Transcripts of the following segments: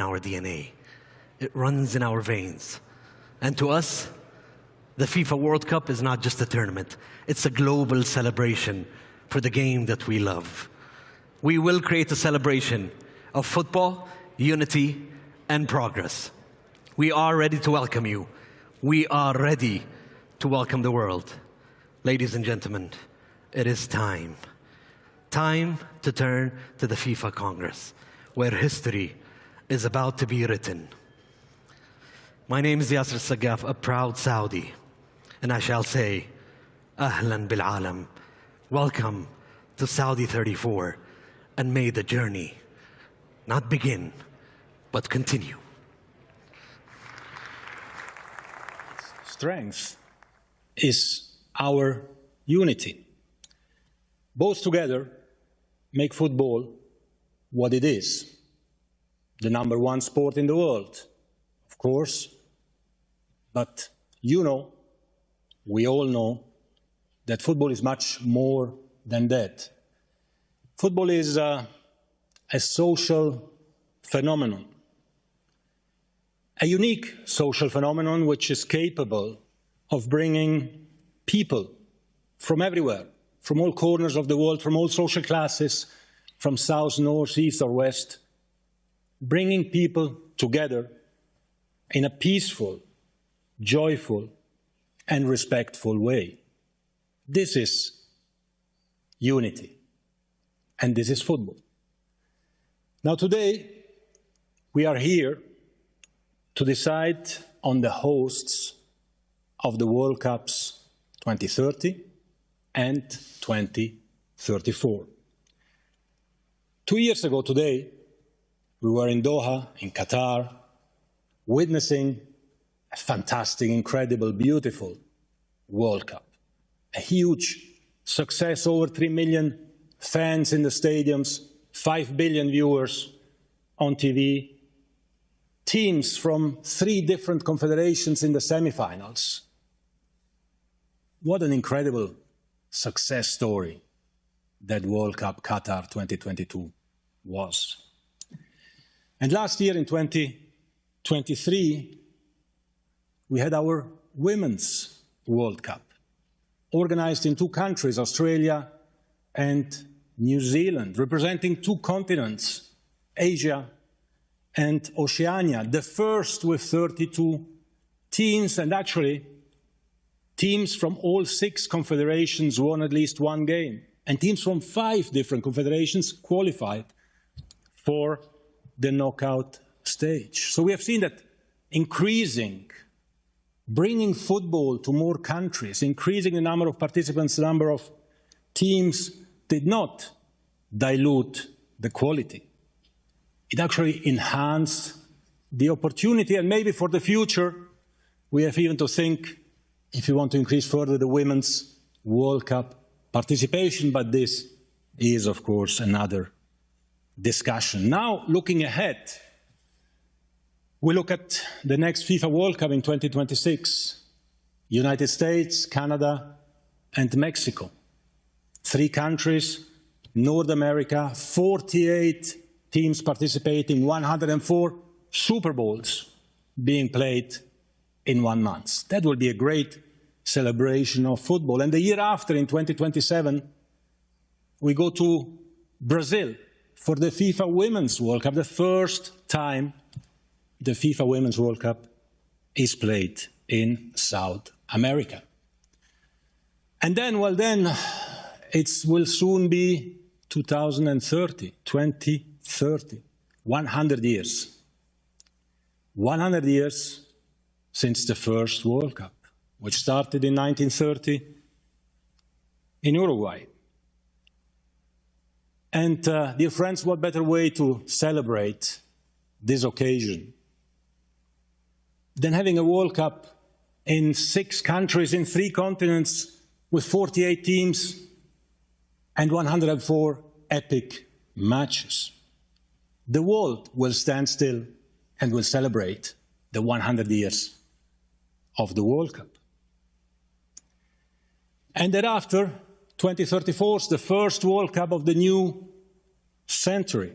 our DNA. It runs in our veins. And to us, the FIFA World Cup is not just a tournament. It's a global celebration for the game that we love. We will create a celebration of football, unity, and progress. We are ready to welcome you. We are ready to welcome the world. Ladies and gentlemen, it is time. Time to turn to the FIFA Congress, where history is about to be written. My name is Yasser Sagaf, a proud Saudi, and I shall say, Ahlan bil Alam. Welcome to Saudi 34, and may the journey not begin, but continue. Strength is our unity. Both together make football what it is. The #1 sport in the world, of course. But you know, we all know, that football is much more than that. Football is a social phenomenon, a unique social phenomenon which is capable of bringing people from everywhere, from all corners of the world, from all social classes, from south, north, east, or west, bringing people together in a peaceful, joyful, and respectful way. This is unity, and this is football. Now today, we are here to decide on the hosts of the World Cups 2030 and 2034. 2 years ago today, we were in Doha, in Qatar, witnessing a fantastic, incredible, beautiful World Cup. A huge success, over 3 million fans in the stadiums, 5 billion viewers on TV, teams from 3 different confederations in the semifinals. What an incredible success story that World Cup Qatar 2022 was. And last year in 2023, we had our Women's World Cup, organized in 2 countries, Australia and New Zealand, representing 2 continents, Asia and Oceania, the first with 32 teams, and actually teams from all 6 confederations won at least 1 game, and teams from 5 different confederations qualified for the knockout stage. So we have seen that bringing football to more countries, increasing the number of participants, the number of teams, did not dilute the quality. It actually enhanced the opportunity, and maybe for the future, we have even to think if we want to increase further the Women's World Cup participation, but this is, of course, another discussion. Now, looking ahead, we look at the next FIFA World Cup in 2026, United States, Canada, and Mexico. 3 countries, North America, 48 teams participating, 104 Super Bowls being played in 1 month. That will be a great celebration of football. And the year after, in 2027, we go to Brazil for the FIFA Women's World Cup, the first time the FIFA Women's World Cup is played in South America. And then, well then, it will soon be 2030, 2030, 100 years. 100 years since the first World Cup, which started in 1930 in Uruguay. And dear friends, what better way to celebrate this occasion than having a World Cup in 6 countries, in 3 continents, with 48 teams and 104 epic matches. The world will stand still and will celebrate the 100 years of the World Cup. And thereafter, 2034 is the first World Cup of the new century.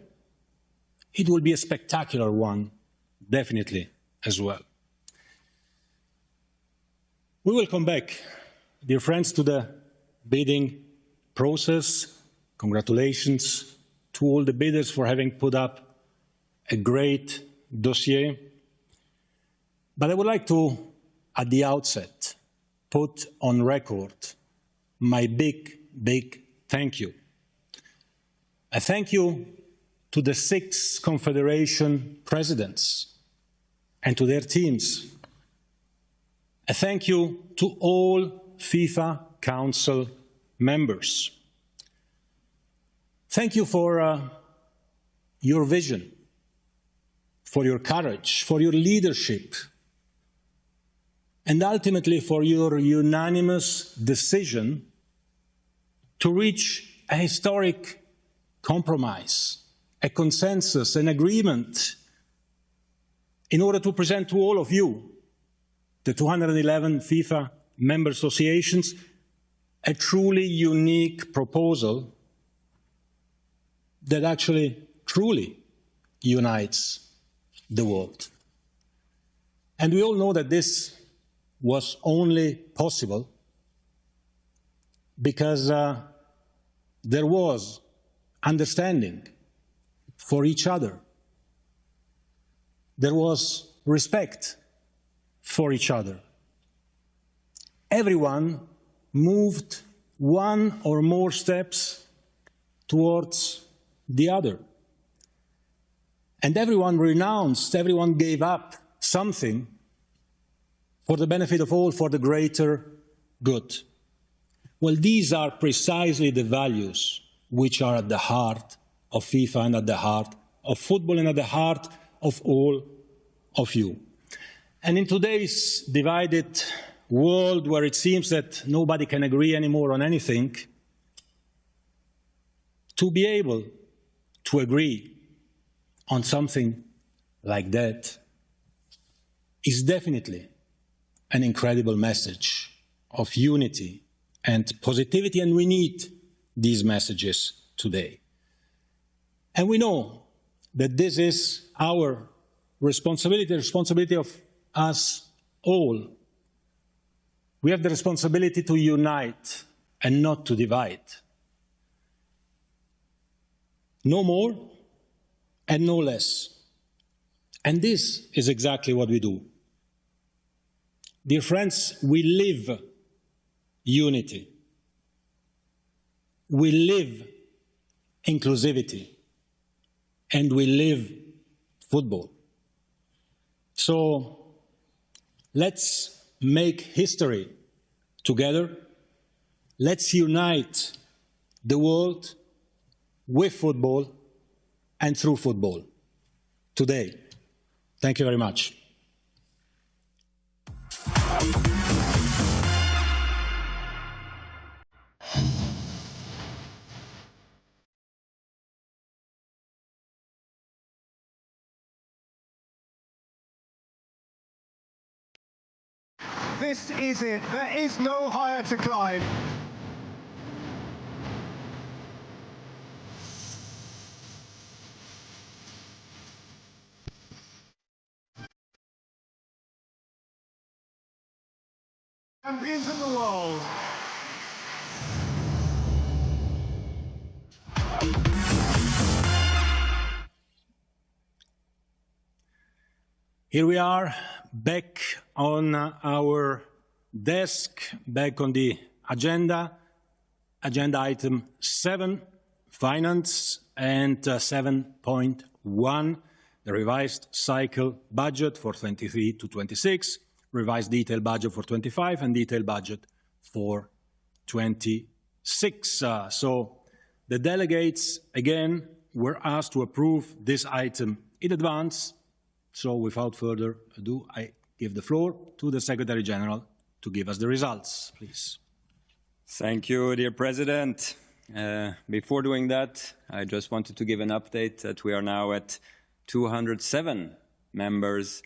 it will be a spectacular one, definitely, as well. We will come back, dear friends, to the bidding process. Congratulations to all the bidders for having put up a great dossier. But I would like to, at the outset, put on record my big, big thank you. A thank you to the 6 confederation presidents and to their teams. A thank you to all FIFA Council members. Thank you for your vision, for your courage, for your leadership, and ultimately for your unanimous decision to reach a historic compromise, a consensus, an agreement, in order to present to all of you, the 211 FIFA member associations, a truly unique proposal that actually truly unites the world. And we all know that this was only possible because there was understanding for each other. There was respect for each other. Everyone moved one or more steps towards the other. And everyone renounced, everyone gave up something for the benefit of all, for the greater good. Well, these are precisely the values which are at the heart of FIFA and at the heart of football and at the heart of all of you. And in today's divided world where it seems that nobody can agree anymore on anything, to be able to agree on something like that is definitely an incredible message of unity and positivity, and we need these messages today. And we know that this is our responsibility, the responsibility of us all. We have the responsibility to unite and not to divide. No more and no less. And this is exactly what we do. Dear friends, we live unity. We live inclusivity. And we live football. So let's make history together. Let's unite the world with football and through football today. Thank you very much. This is it. There is no higher to climb. Champions of the world. Here we are, back on our desk, back on the agenda. Agenda item 7, finance, and 7.1, the revised cycle budget for 23 to 26, revised detailed budget for 25, and detailed budget for 26. So the delegates, again, were asked to approve this item in advance. So without further ado, I give the floor to the Secretary General to give us the results, please. Thank you, dear President. Before doing that, I just wanted to give an update that we are now at 207 members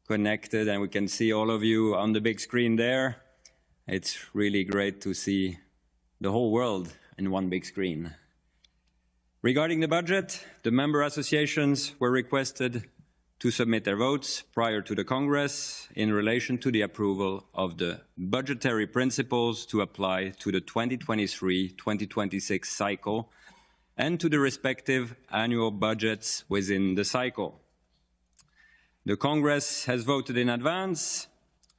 connected, and we can see all of you on the big screen there. It's really great to see the whole world in one big screen. Regarding the budget, the member associations were requested to submit their votes prior to the Congress in relation to the approval of the budgetary principles to apply to the 2023-2026 cycle and to the respective annual budgets within the cycle. The Congress has voted in advance,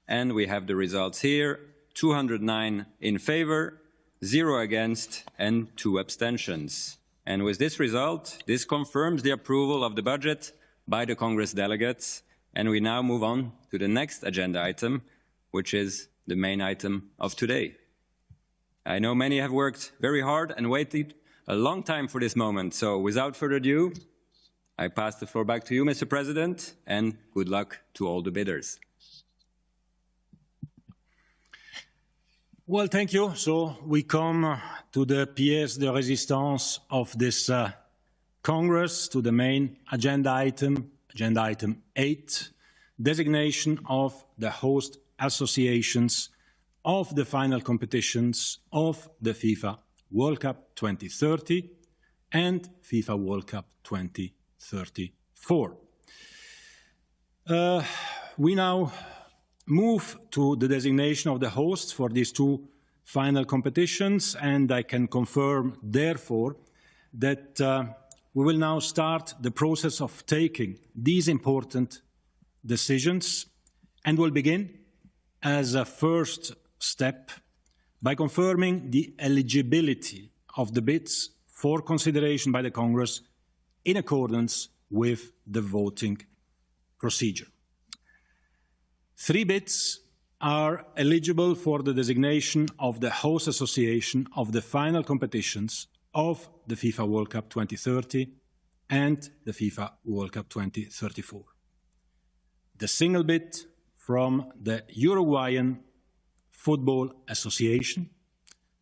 and we have the results here: 209 in favor, 0 against, and 2 abstentions. And with this result, this confirms the approval of the budget by the Congress delegates, and we now move on to the next agenda item, which is the main item of today. I know many have worked very hard and waited a long time for this moment, so without further ado, I pass the floor back to you, Mr. President, and good luck to all the bidders. Well, thank you. So we come to the pièce de résistance of this Congress, to the main agenda item 8, designation of the host associations of the final competitions of the FIFA World Cup 2030 and FIFA World Cup 2034. We now move to the designation of the hosts for these 2 final competitions, and I can confirm, therefore, that we will now start the process of taking these important decisions, and will begin as a first step by confirming the eligibility of the bids for consideration by the Congress in accordance with the voting procedure. 3 bids are eligible for the designation of the host association of the final competitions of the FIFA World Cup 2030 and the FIFA World Cup 2034. The single bid from the Uruguayan Football Association,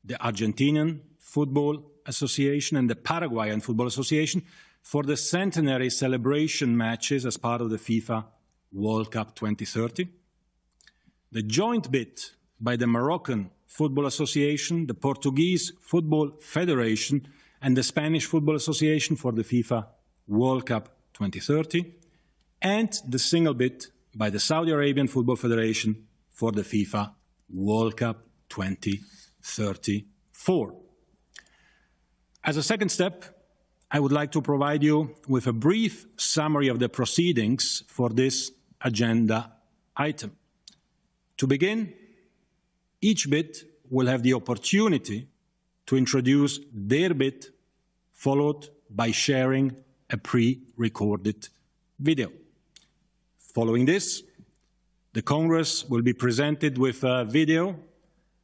the Argentinian Football Association, and the Paraguayan Football Association for the centenary celebration matches as part of the FIFA World Cup 2030. The joint bid by the Moroccan Football Association, the Portuguese Football Federation, and the Spanish Football Association for the FIFA World Cup 2030, and the single bid by the Saudi Arabian Football Federation for the FIFA World Cup 2034. As a second step, I would like to provide you with a brief summary of the proceedings for this agenda item. To begin, each bid will have the opportunity to introduce their bid, followed by sharing a pre-recorded video. Following this, the Congress will be presented with a video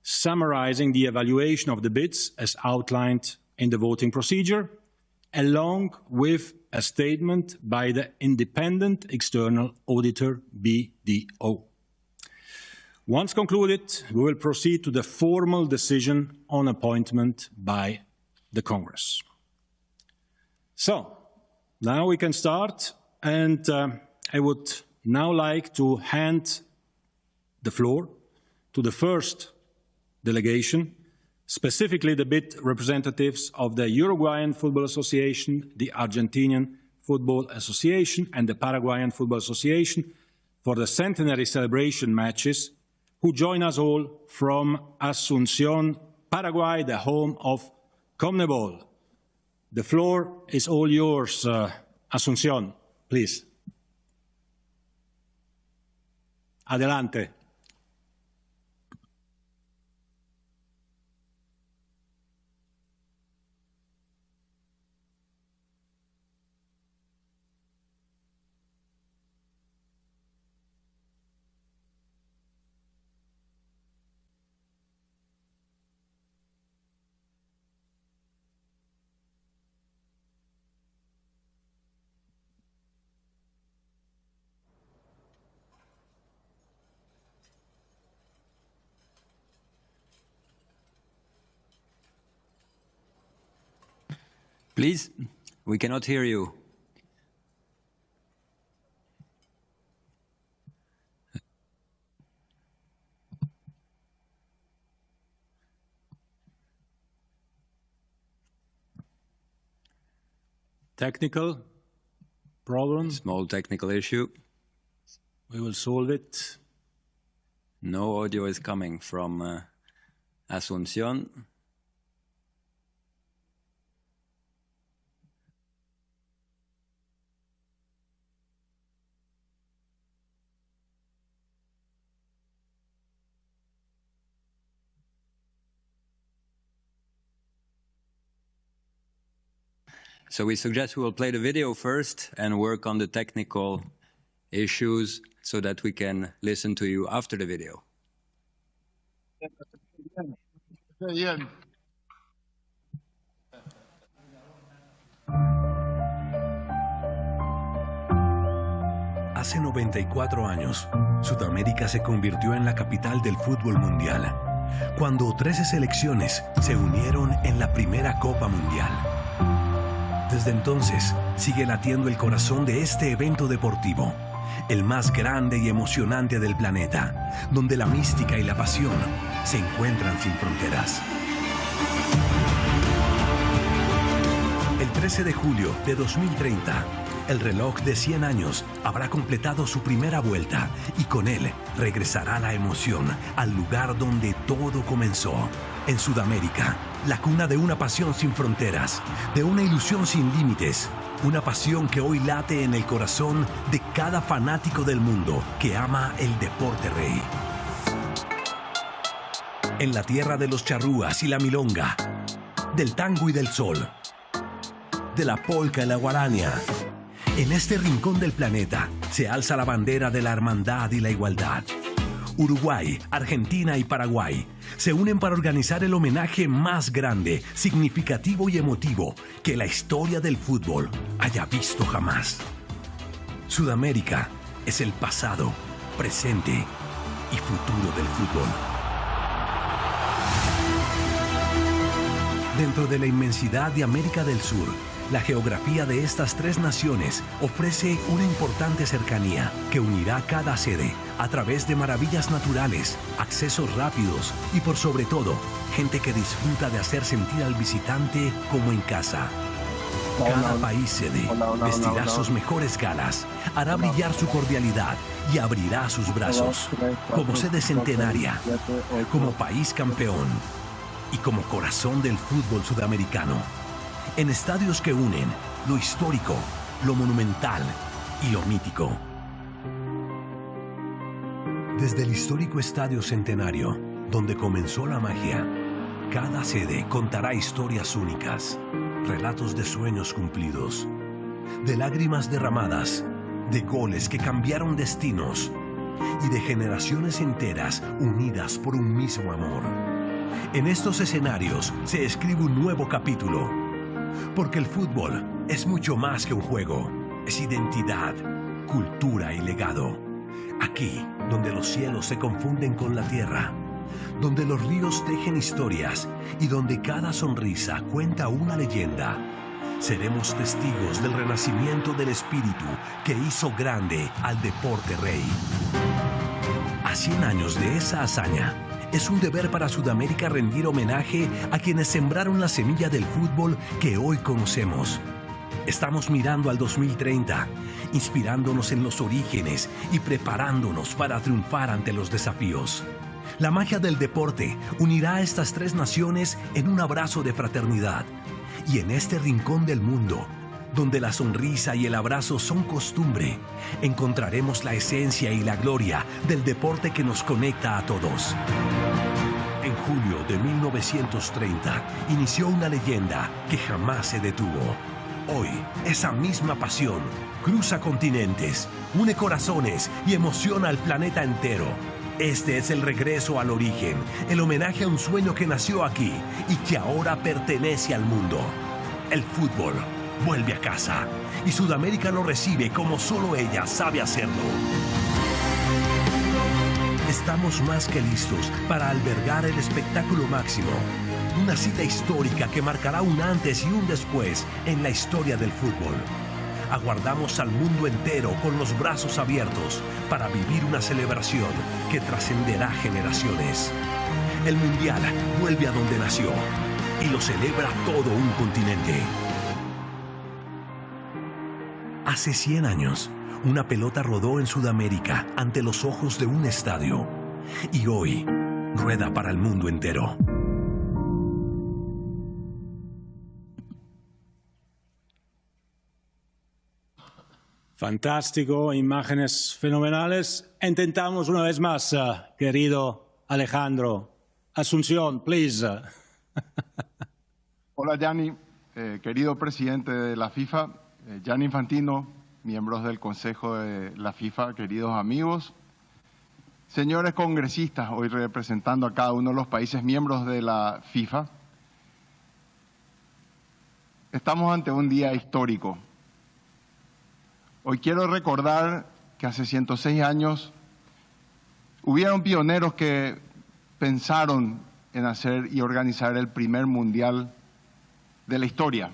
summarizing the evaluation of the bids as outlined in the voting procedure, along with a statement by the independent external auditor, BDO. Once concluded, we will proceed to the formal decision on appointment by the Congress. So, now we can start, and I would now like to hand the floor to the first delegation, specifically the bid representatives of the Uruguayan Football Association, the Argentinian Football Association, and the Paraguayan Football Association for the centenary celebration matches, who join us all from Asunción, Paraguay, the home of CONMEBOL. The floor is all yours, Asunción, please. Adelante. Please, we cannot hear you. technical problem. Small technical issue. We will solve it. No audio is coming from Asunción. So we suggest we will play the video first and work on the technical issues so that we can listen to you after the video. Hace 94 años, Sudamérica se convirtió en la capital del fútbol mundial, cuando 13 selecciones se unieron en la primera Copa Mundial. Desde entonces, sigue latiendo el corazón de este evento deportivo, el más grande y emocionante del planeta, donde la mística y la pasión se encuentran sin fronteras. El 13 de julio de 2030, el reloj de 100 años habrá completado su primera vuelta y con él regresará la emoción al lugar donde todo comenzó, en Sudamérica, la cuna de una pasión sin fronteras, de una ilusión sin límites, una pasión que hoy late en el corazón de cada fanático del mundo que ama el deporte rey. En la tierra de los charrúas y la milonga, del tango y del sol, de la polca y la guarania, en este rincón del planeta se alza la bandera de la hermandad y la igualdad. Uruguay, Argentina y Paraguay se unen para organizar el homenaje más grande, significativo y emotivo que la historia del fútbol haya visto jamás. Sudamérica es el pasado, presente y futuro del fútbol. Dentro de la inmensidad de América del Sur, la geografía de estas tres naciones ofrece una importante cercanía que unirá cada sede a través de maravillas naturales, accesos rápidos y por sobre todo, gente que disfruta de hacer sentir al visitante como en casa. Cada país sede vestirá sus mejores galas, hará brillar su cordialidad y abrirá sus brazos como sede centenaria, como país campeón y como corazón del fútbol sudamericano. En estadios que unen lo histórico, lo monumental y lo mítico. Desde el histórico Estadio Centenario, donde comenzó la magia, cada sede contará historias únicas, relatos de sueños cumplidos, de lágrimas derramadas, de goles que cambiaron destinos y de generaciones enteras unidas por un mismo amor. En estos escenarios se escribe un nuevo capítulo. Porque el fútbol es mucho más que un juego, es identidad, cultura y legado. Aquí, donde los cielos se confunden con la tierra, donde los ríos tejen historias y donde cada sonrisa cuenta una leyenda, seremos testigos del renacimiento del espíritu que hizo grande al deporte rey. A 100 años de esa hazaña, es un deber para Sudamérica rendir homenaje a quienes sembraron la semilla del fútbol que hoy conocemos. Estamos mirando al 2030, inspirándonos en los orígenes y preparándonos para triunfar ante los desafíos. La magia del deporte unirá a estas tres naciones en un abrazo de fraternidad. Y en este rincón del mundo, donde la sonrisa y el abrazo son costumbre, encontraremos la esencia y la gloria del deporte que nos conecta a todos. En julio de 1930 inició una leyenda que jamás se detuvo. Hoy, esa misma pasión cruza continentes, une corazones y emociona al planeta entero. Este es el regreso al origen, el homenaje a un sueño que nació aquí y que ahora pertenece al mundo. El fútbol vuelve a casa y Sudamérica lo recibe como solo ella sabe hacerlo. Estamos más que listos para albergar el espectáculo máximo. Una cita histórica que marcará un antes y un después en la historia del fútbol. Aguardamos al mundo entero con los brazos abiertos para vivir una celebración que trascenderá generaciones. El Mundial vuelve a donde nació y lo celebra todo un continente. Hace 100 años, una pelota rodó en Sudamérica ante los ojos de un estadio. Y hoy, rueda para el mundo entero. Fantástico, imágenes fenomenales. Intentamos una vez más, querido Alejandro. Asunción, please. Hola, Gianni, querido presidente de la FIFA, Gianni Infantino, miembros del Consejo de la FIFA, queridos amigos, señores congresistas, hoy representando a cada uno de los países miembros de la FIFA, estamos ante un día histórico. Hoy quiero recordar que hace 106 años hubieron pioneros que pensaron en hacer y organizar el primer mundial de la historia.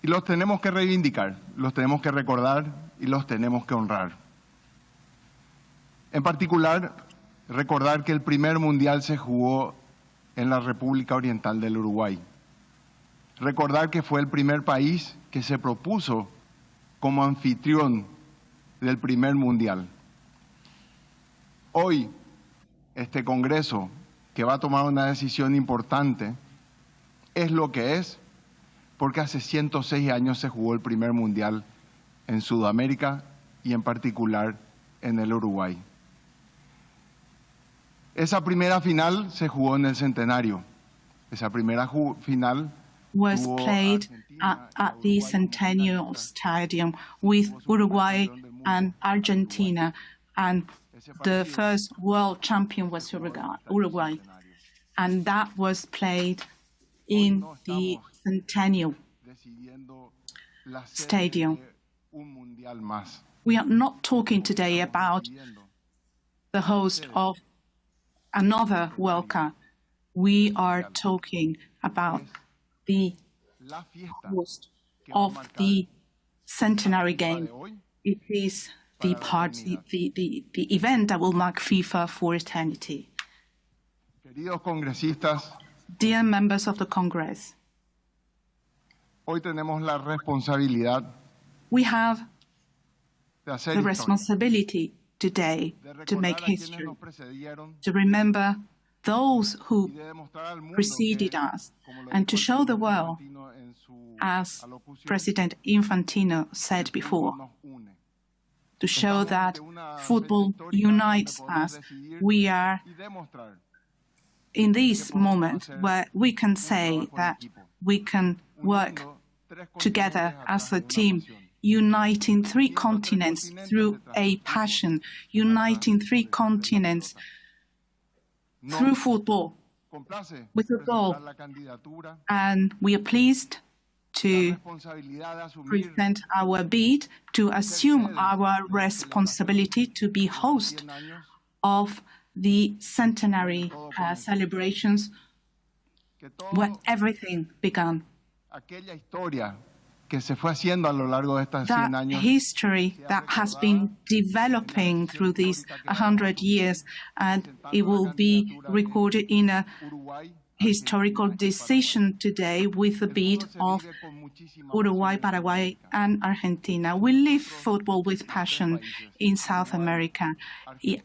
Y los tenemos que reivindicar, los tenemos que recordar y los tenemos que honrar. En particular, recordar que el primer mundial se jugó en la República Oriental del Uruguay. Recordar que fue el primer país que se propuso como anfitrión del primer mundial. Hoy, este Congreso, que va a tomar una decisión importante, es lo que es, porque hace 106 años se jugó el primer mundial en Sudamérica y en particular en el Uruguay. Esa primera final se jugó en el Centenario. Esa primera final was played at the Centennial Stadium with Uruguay and Argentina, and the first world champion was Uruguay, and that was played in the Centennial Stadium. We are not talking today about the host of another World Cup. We are talking about the host of the centenary game. It is the party, the event that will mark FIFA for eternity. Queridos congresistas, dear members of the Congress, hoy tenemos la responsabilidad we have de hacer the historia, responsibility today de to make recordar a quienes history, nos precedieron to remember those who y de demostrar al mundo preceded que, us, como lo and to dijo el show the presidente world, Infantino en su as alocución, President Infantino said el before, fútbol nos une. to show Estamos that ante una football fecha histórica unites donde podemos us. decidir We are y demostrar in this moment where we can say that we can work uniendo tres together continentes as atrás a de una team, pasión. uniting three continents through a passion, uniting three continents through football. Complace with a goal. presentar la candidatura, And we are pleased la to responsabilidad de asumir present our bid, to assume our responsibility to be host 100 años of the centenary celebrations que todo where everything began. aquella historia que se fue haciendo a lo largo de estos 100 That años history that has been developing through these 100 years, and it will be recorded in a Uruguay, historical decision today with the bid of Uruguay, Paraguay, and Argentina. We live football with passion in South America,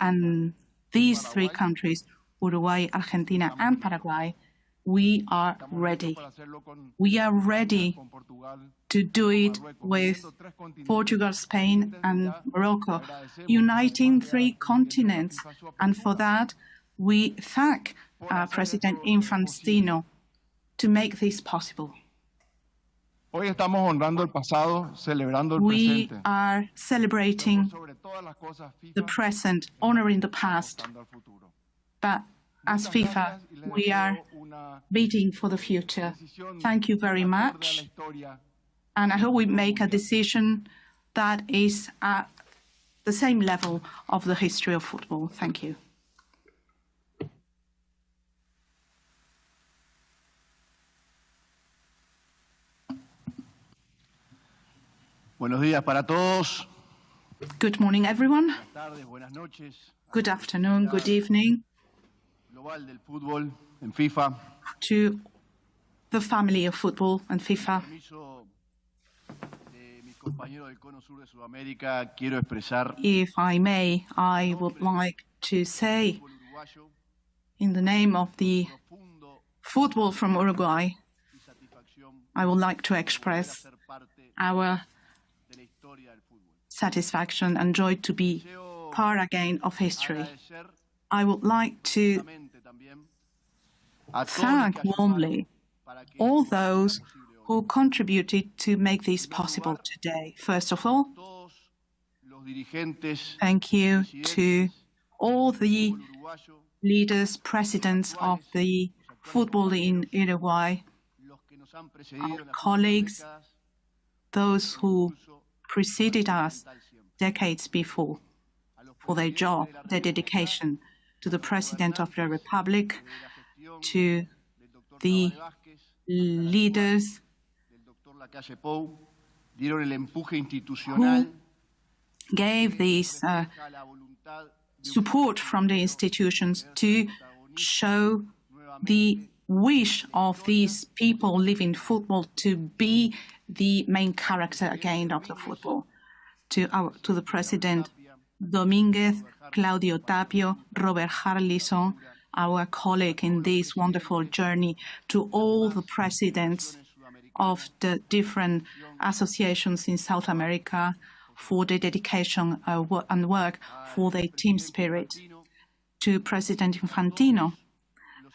and these three countries, Uruguay, Argentina, and Paraguay, we are ready. para hacerlo con We are ready Portugal, to do it with Portugal, Spain, and Morocco, uniting three continents. And for that, we thank President Infantino to make this possible. Hoy estamos honrando el pasado, celebrando el We presente. are celebrating Sobre todas las cosas, the FIFA present, honoring the past, apostando al futuro. but as FIFA, we are bidding for the future. Thank you very much, and I hope we make a decision that is at the same level of the history of football. Thank you. Buenos días para todos. Good morning, everyone. Buenas tardes, buenas noches. Good afternoon, good evening Global del fútbol en FIFA. to the family of football and FIFA. Permiso de mi If I may, I would like to say, in the name of the football from Uruguay, I would like to express our satisfaction and joy to be part again of history. I would like to thank warmly all those who contributed to make this possible today. First of all, thank you to all the leaders, presidents of the football in Uruguay, our colleagues, those who preceded us decades before, for their job, their dedication, to the President of the Republic, to the leaders who gave this support from the institutions to show the wish of these people living football to be the main character again of the football. To the President Dominguez, Claudio Tapio, Robert Harlison, our colleague in this wonderful journey, to all the presidents of the different associations in South America for their dedication and work, for their team spirit, to President Infantino,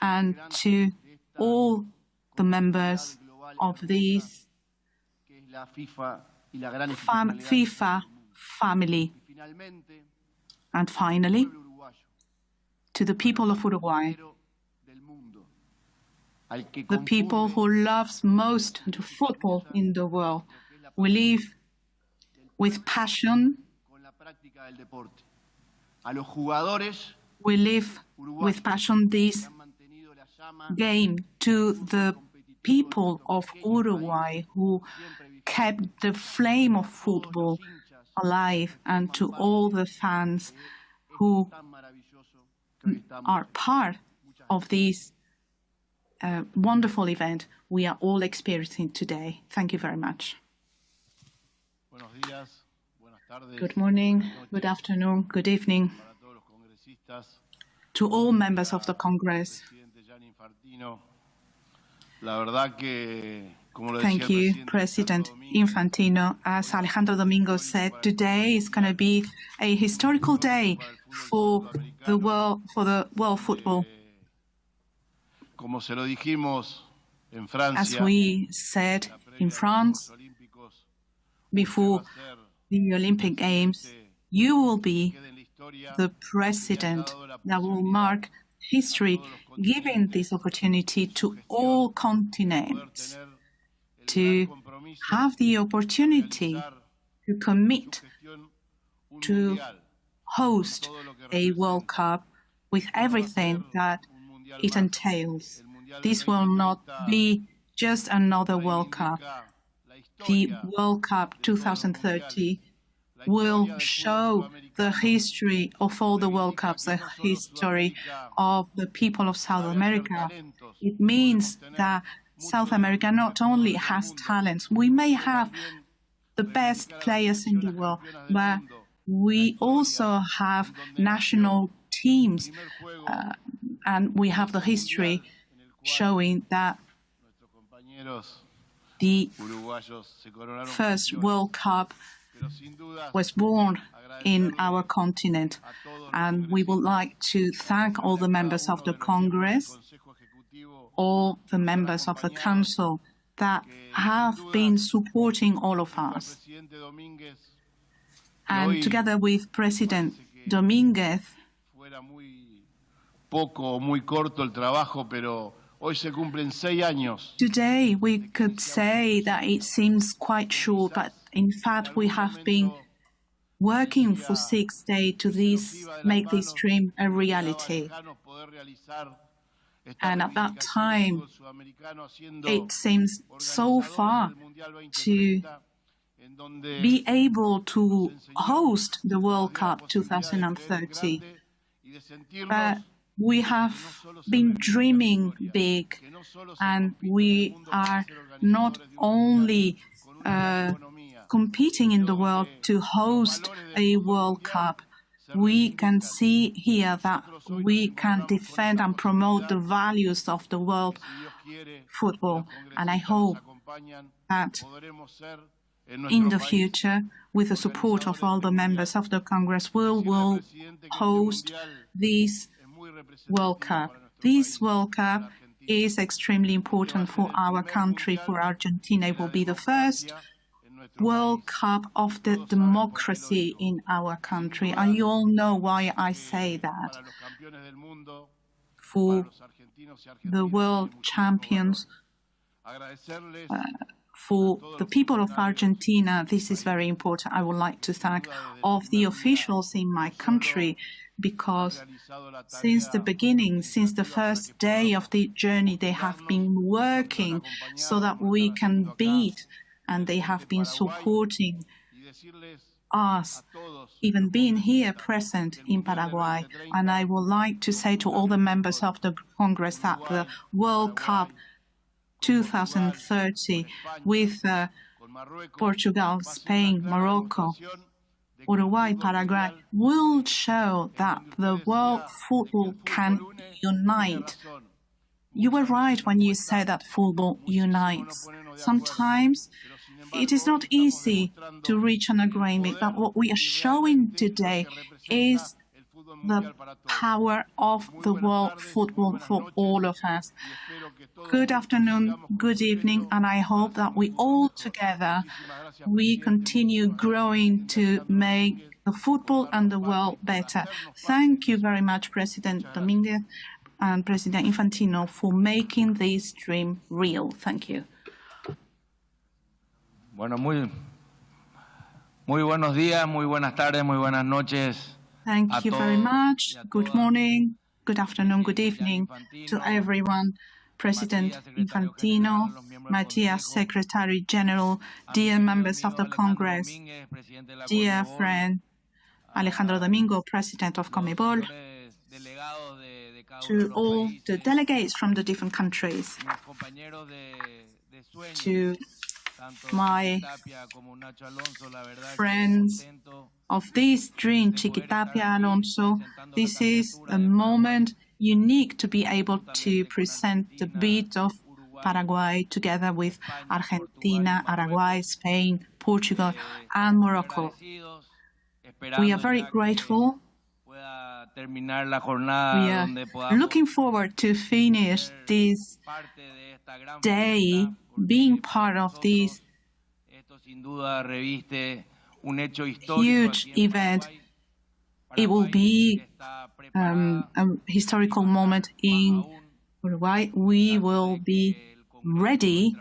and to all the members of this FIFA family. And finally, to the people of Uruguay, the people who loves most the football in the world. We live with passion. We live with passion this game, to the people of Uruguay who kept the flame of football alive, and to all the fans who are part of this wonderful event we are all experiencing today. Thank you very much. Good morning, good afternoon, good evening to all members of the Congress. Thank you, President Infantino. As Alejandro Domingo said, today is going to be a historical day for the world football. As we said in France, before the Olympic Games, you will be the president that will mark history, giving this opportunity to all continents to have the opportunity to commit to host a World Cup with everything that it entails. This will not be just another World Cup. The World Cup 2030 will show the history of all the World Cups, the history of the people of South America. It means that South America not only has talents, we may have the best players in the world, but we also have national teams, and we have the history showing that the first World Cup was born in our continent. And we would like to thank all the members of the Congress, all the members of the Council that have been supporting all of us. And together with President Dominguez, today we could say that it seems quite short, but in fact we have been working for 6 days to make this dream a reality. And at that time, it seems so far to be able to host the World Cup 2030. But we have been dreaming big, and we are not only competing in the world to host a World Cup. We can see here that we can defend and promote the values of the world football. And I hope that in the future, with the support of all the members of the Congress, we will host this World Cup. This World Cup is extremely important for our country, for Argentina. It will be the first World Cup of the democracy in our country. And you all know why I say that. For the world champions, for the people of Argentina, this is very important. I would like to thank all of the officials in my country, because since the beginning, since the first day of the journey, they have been working so that we can beat, and they have been supporting us, even being here present in Paraguay. And I would like to say to all the members of the Congress that the World Cup 2030 with Portugal, Spain, Morocco, Uruguay, Paraguay will show that the world football can unite. You were right when you said that football unites. Sometimes it is not easy to reach an agreement, but what we are showing today is the power of the world football for all of us. Good afternoon, good evening, and I hope that we all together, we continue growing to make the football and the world better. Thank you very much, President Dominguez and President Infantino, for making this dream real. Thank you. Bueno, muy buenos días, muy buenas tardes, muy buenas noches. Thank you very much. Good morning, good afternoon, good evening to everyone. President Infantino, Matias, Secretary General, dear members of the Congress, dear friend Alejandro Domingo, President of CONMEBOL, to all the delegates from the different countries, to my friends of this dream, Chiquitapia, Alonso. This is a moment unique to be able to present the beat of Paraguay together with Argentina, Uruguay, Spain, Portugal, and Morocco. We are very grateful. We are looking forward to finish this day being part of this huge event. It will be a historical moment in Uruguay. We will be ready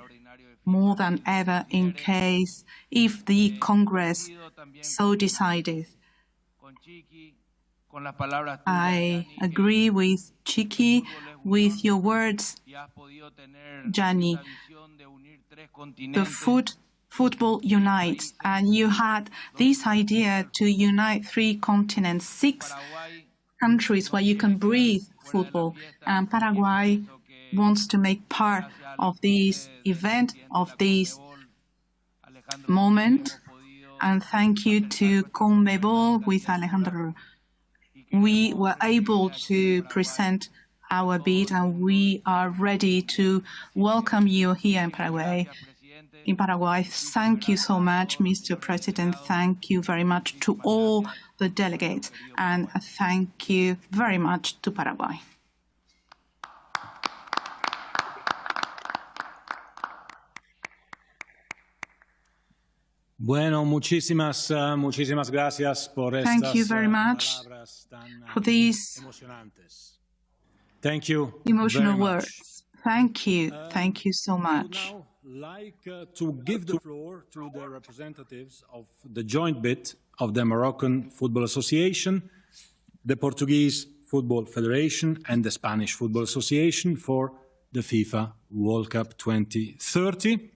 more than ever in case if the Congress so decided. I agree with Chiqui, with your words, Gianni. The football unites, and you had this idea to unite 3 continents, 6 countries where you can breathe football, and Paraguay wants to make part of this event, of this moment. And thank you to CONMEBOL with Alejandro. We were able to present our bid, and we are ready to welcome you here in Paraguay. Thank you so much, Mr. President. Thank you very much to all the delegates, and thank you very much to Paraguay. Bueno, muchísimas gracias por estas Thank you very much for these emotional words. Thank you so much. Like to give the floor to the representatives of the joint bid of the Moroccan Football Association, the Portuguese Football Federation, and the Spanish Football Association for the FIFA World Cup 2030.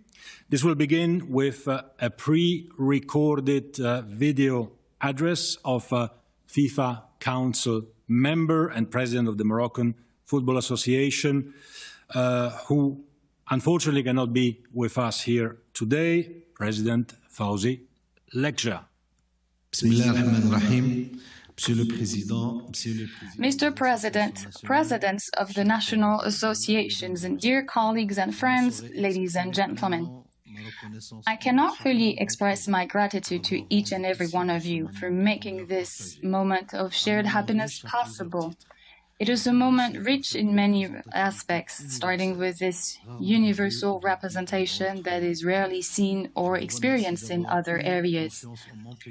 This will begin with a pre-recorded video address of a FIFA Council member and president of the Moroccan Football Association, who unfortunately cannot be with us here today. President Fawzi lecture. Mr. President, presidents of the national associations, and dear colleagues and friends, ladies and gentlemen, I cannot fully express my gratitude to each and every one of you for making this moment of shared happiness possible. It is a moment rich in many aspects, starting with this universal representation that is rarely seen or experienced in other areas.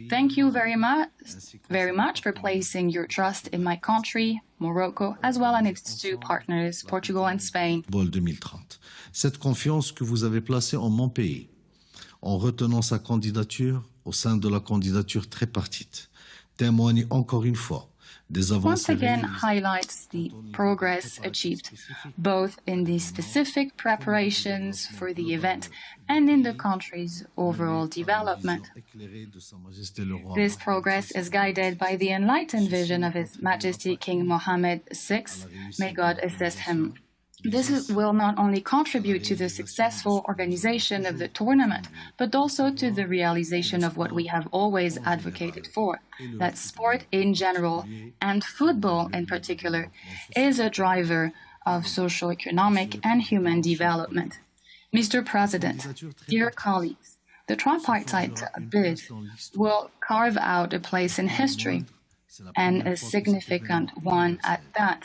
Thank you very much for placing your trust in my country, Morocco, as well as its two partners, Portugal and Spain. 2030. Cette confiance que vous avez placée en mon pays, en retenant sa candidature au sein de la candidature tripartite, témoigne encore une fois once again highlights the progress achieved, both in the specific preparations for the event and in the country's overall development. This progress is guided by the enlightened vision of His Majesty King Mohammed VI, may God assist him. This will not only contribute to the successful organization of the tournament, but also to the realization of what we have always advocated for, that sport in general, and football in particular, is a driver of social, economic, and human development. Mr. President, dear colleagues, the tripartite bid will carve out a place in history, and a significant one at that.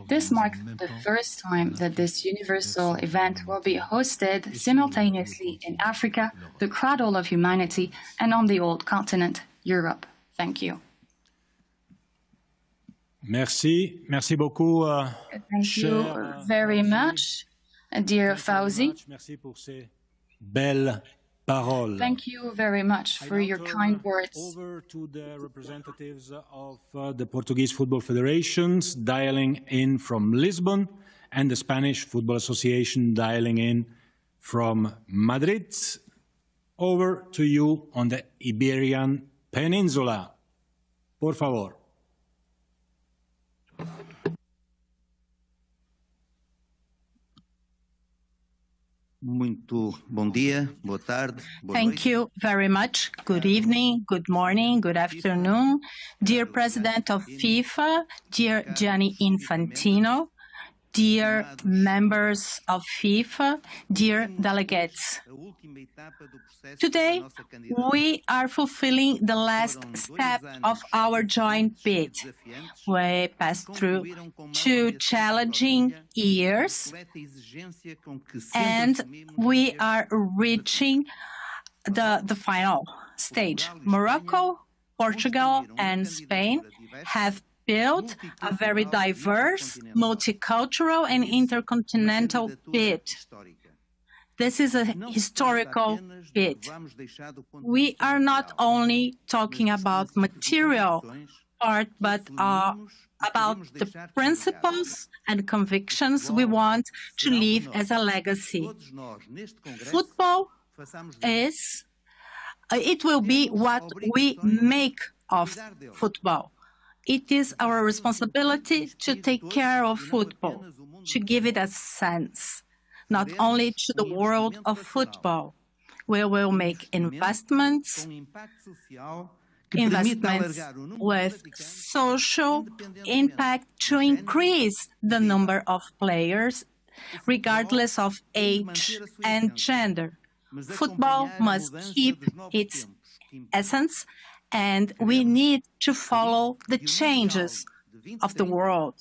This marks the first time that this universal event will be hosted simultaneously in Africa, the cradle of humanity, and on the old continent, Europe. Thank you. Merci. Merci beaucoup. Thank you very much, dear Fawzi. Merci pour ces belles paroles. Thank you very much for your kind words. Over to the representatives of the Portuguese Football Federations dialing in from Lisbon and the Spanish Football Association dialing in from Madrid. Over to you on the Iberian Peninsula. Por favor. Muito bom dia, boa tarde, boa Thank noite. you very much. Good evening, good morning, good afternoon. Dear President of FIFA, dear Gianni Infantino, dear members of FIFA, dear delegates. Today, we are fulfilling the last step of our joint bid. We passed through 2 challenging years, and we are reaching the final stage. Morocco, Portugal, and Spain have built a very diverse, multicultural, and intercontinental bid. This is a historical bid. We are not only talking about material part, but about the principles and convictions we want to leave as a legacy. Football it will be what we make of football. It is our responsibility to take care of football, to give it a sense, not only to the world of football. We will make investments with social impact to increase the number of players, regardless of age and gender. Football must keep its essence, and we need to follow the changes of the world.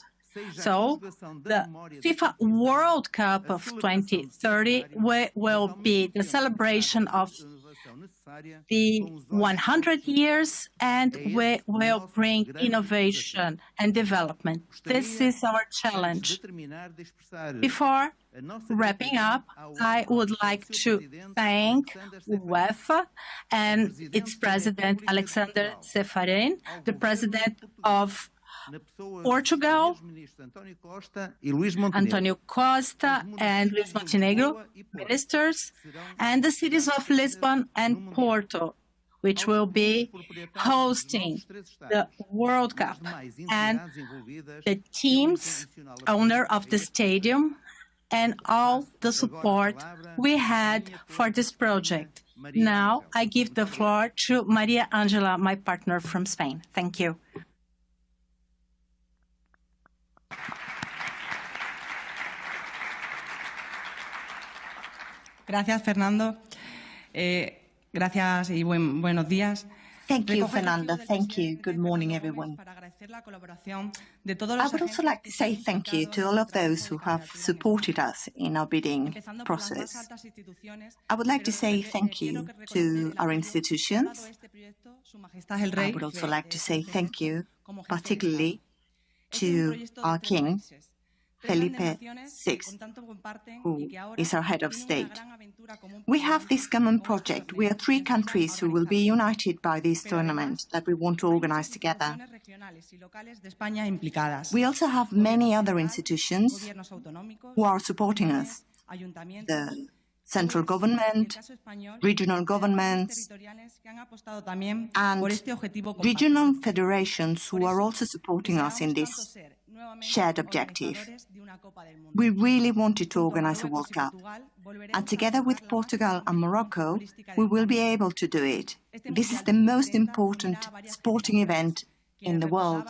So, the FIFA World Cup of 2030 will be the celebration of the 100 years, and we will bring innovation and development. This is our challenge. Before wrapping up, I would like to thank UEFA and its president, Alexander Ceferin, the president of Portugal, Antonio Costa and Luis Montenegro, ministers, and the cities of Lisbon and Porto, which will be hosting the World Cup, and the teams, owner of the stadium, and all the support we had for this project. Now I give the floor to Maria Angela, my partner from Spain. Thank you. Gracias, Fernando. Gracias y buenos días. Thank you, Fernando. Thank you. Good morning, everyone. I would also like to say thank you to all of those who have supported us in our bidding process. I would like to say thank you to our institutions. I would also like to say thank you particularly to our King, Felipe VI, who is our head of state. We have this common project. We are three countries who will be united by this tournament that we want to organize together. We also have many other institutions who are supporting us. The central government, regional governments, and regional federations who are also supporting us in this shared objective. We really wanted to organize a World Cup, and together with Portugal and Morocco, we will be able to do it. This is the most important sporting event in the world.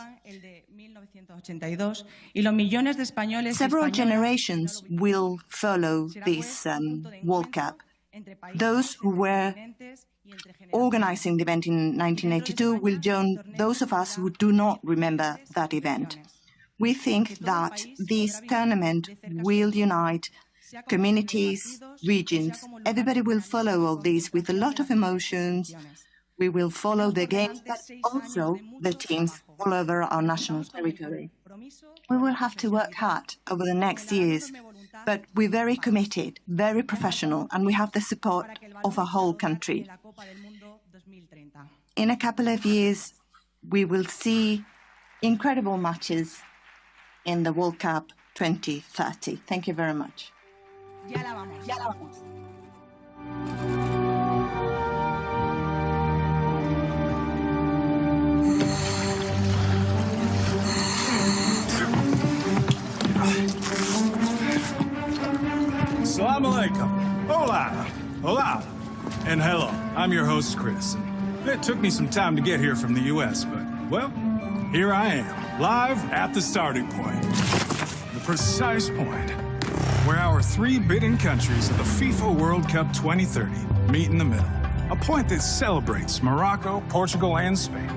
Several generations will follow this World Cup. Those who were organizing the event in 1982 will join those of us who do not remember that event. We think that this tournament will unite communities, regions. Everybody will follow all this with a lot of emotions. We will follow the games, but also the teams all over our national territory. We will have to work hard over the next years, but we're very committed, very professional, and we have the support of our whole country. In a couple of years, we will see incredible matches in the World Cup 2030. Thank you very much. Assalamu alaikum. Hola. Hola. And hello. I'm your host, Chris. It took me some time to get here from the U.S., but, well, here I am, live at the starting point. The precise point where our three bidding countries of the FIFA World Cup 2030 meet in the middle. A point that celebrates Morocco, Portugal, and Spain.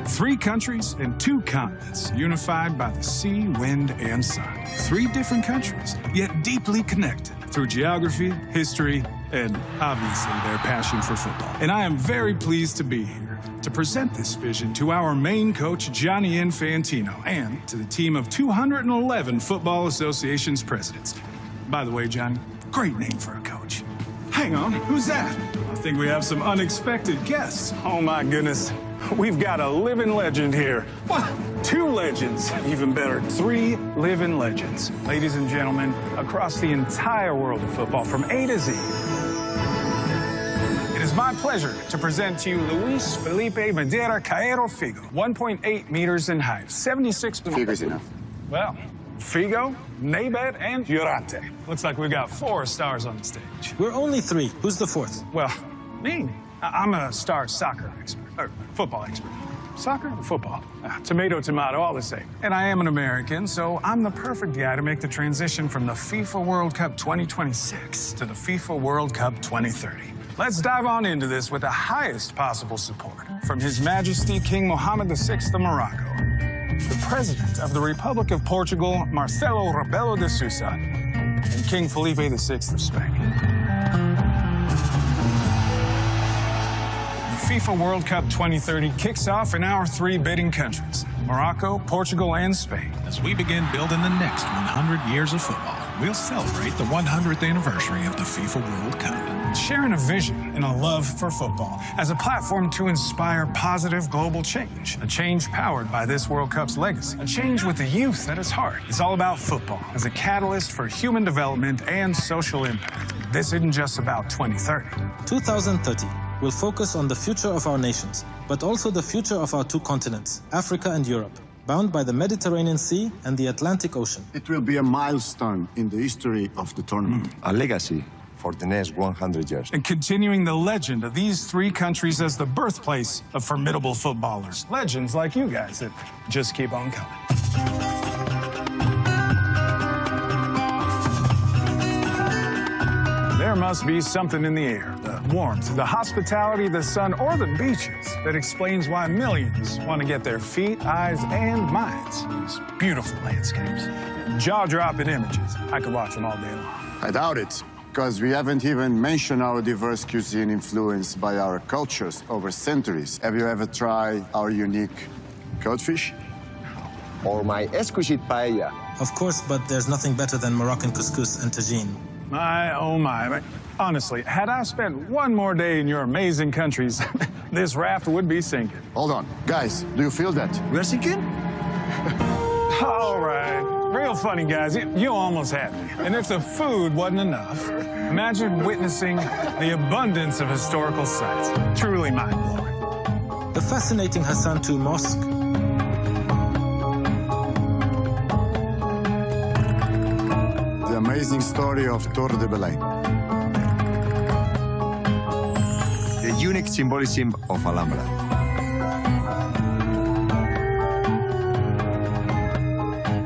Three countries and two continents unified by the sea, wind, and sun. Three different countries, yet deeply connected through geography, history, and obviously their passion for football. And I am very pleased to be here to present this vision to our main coach, Gianni Infantino, and to the team of 211 Football Association's presidents. By the way, Johnny, great name for a coach. Hang on, who's that? I think we have some unexpected guests. Oh my goodness, we've got a living legend here. What? Two legends, even better, three living legends. Ladies and gentlemen, across the entire world of football, from A to Z. It is my pleasure to present to you Luis Felipe Madeira Caero Figo, 1.8 meters in height, 76... Figo's enough. Well, Figo, Nebet, and Llorente. Looks like we've got 4 stars on the stage. We're only 3. Who's the 4th? Well, me. I'm a star soccer expert, or football expert. Soccer or football? Tomato, tomato, all the same. And I am an American, so I'm the perfect guy to make the transition from the FIFA World Cup 2026 to the FIFA World Cup 2030. Let's dive on into this with the highest possible support from His Majesty King Mohammed VI of Morocco, the President of the Republic of Portugal, Marcelo Rebelo de Sousa, and King Felipe VI of Spain. The FIFA World Cup 2030 kicks off in our 3 bidding countries, Morocco, Portugal, and Spain. As we begin building the next 100 years of football, we'll celebrate the 100th anniversary of the FIFA World Cup. Sharing a vision and a love for football as a platform to inspire positive global change. A change powered by this World Cup's legacy. A change with the youth at its heart. It's all about football as a catalyst for human development and social impact. This isn't just about 2030. 2030 will focus on the future of our nations, but also the future of our 2 continents, Africa and Europe, bound by the Mediterranean Sea and the Atlantic Ocean. It will be a milestone in the history of the tournament. A legacy for the next 100 years. And continuing the legend of these three countries as the birthplace of formidable footballers. Legends like you guys that just keep on coming. There must be something in the air, the warmth, the hospitality, the sun, or the beaches that explains why millions want to get their feet, eyes, and minds in these beautiful landscapes. Jaw-dropping images. I could watch them all day long. I doubt it, because we haven't even mentioned our diverse cuisine influenced by our cultures over centuries. Have you ever tried our unique codfish? Or my exquisite paella. Of course, but there's nothing better than Moroccan couscous and tagine. My, oh my. Honestly, had I spent one more day in your amazing countries, this raft would be sinking. Hold on. Guys, do you feel that? We're sinking? All right. Real funny, guys. You almost had me. And if the food wasn't enough, imagine witnessing the abundance of historical sites. Truly mind-blowing. The fascinating Hassan II Mosque. The amazing story of Torre de Belém. The unique symbolism of Alhambra.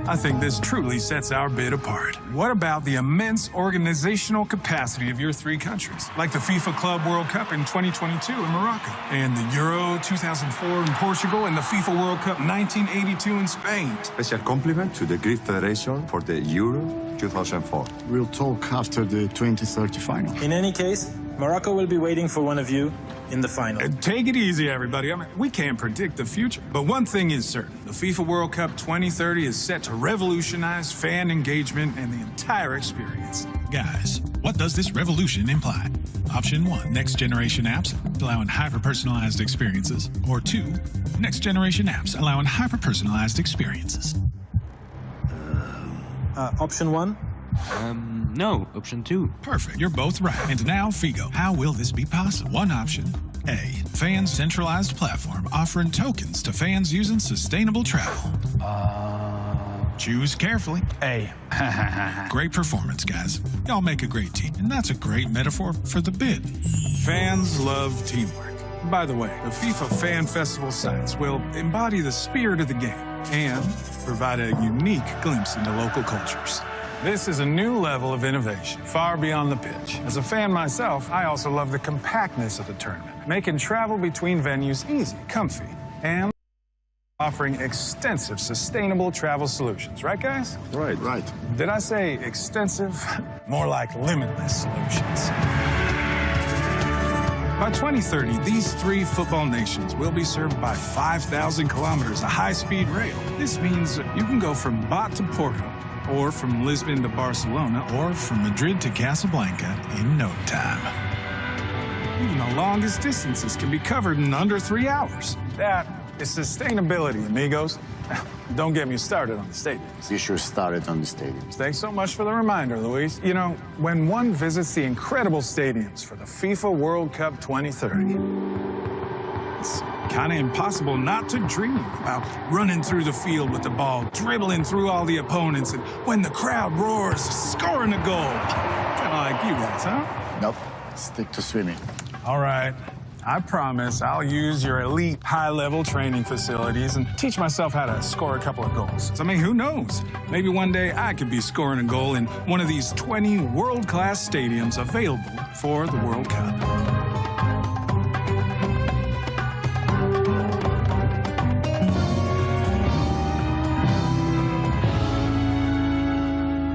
I think this truly sets our bid apart. What about the immense organizational capacity of your three countries? Like the FIFA Club World Cup in 2022 in Morocco, and the Euro 2004 in Portugal, and the FIFA World Cup 1982 in Spain. Special compliment to the Greek Federation for the Euro 2004. We'll talk after the 2030 final. In any case, Morocco will be waiting for one of you in the final. Take it easy, everybody. I mean, we can't predict the future. But one thing is certain. The FIFA World Cup 2030 is set to revolutionize fan engagement and the entire experience. Guys, what does this revolution imply? Option 1, next-generation apps allowing hyper-personalized experiences. Or 2, next-generation apps allowing hyper-personalized experiences. Option 1? No, option 2. Perfect, you're both right. And now, Figo, how will this be possible? One option, A, fans' centralized platform offering tokens to fans using sustainable travel. Choose carefully. A. Great performance, guys. Y'all make a great team, and that's a great metaphor for the bid. Fans love teamwork. By the way, the FIFA Fan Festival sites will embody the spirit of the game and provide a unique glimpse into local cultures. This is a new level of innovation, far beyond the pitch. As a fan myself, I also love the compactness of the tournament, making travel between venues easy, comfy, and offering extensive sustainable travel solutions. Right, guys? Right. Did I say extensive? More like limitless solutions. By 2030, these three football nations will be served by 5,000 kilometers of high-speed rail. This means you can go from Bat to Porto, or from Lisbon to Barcelona, or from Madrid to Casablanca in no time. Even the longest distances can be covered in under 3 hours. That is sustainability, amigos. Don't get me started on the stadiums. You should start it on the stadiums. Thanks so much for the reminder, Luis. You know, when one visits the incredible stadiums for the FIFA World Cup 2030, it's kind of impossible not to dream about running through the field with the ball, dribbling through all the opponents, and when the crowd roars, scoring a goal. Kind of like you guys, huh? Nope. Stick to swimming. All right. I promise I'll use your elite high-level training facilities and teach myself how to score a couple of goals. I mean, who knows? Maybe one day I could be scoring a goal in one of these 20 world-class stadiums available for the World Cup.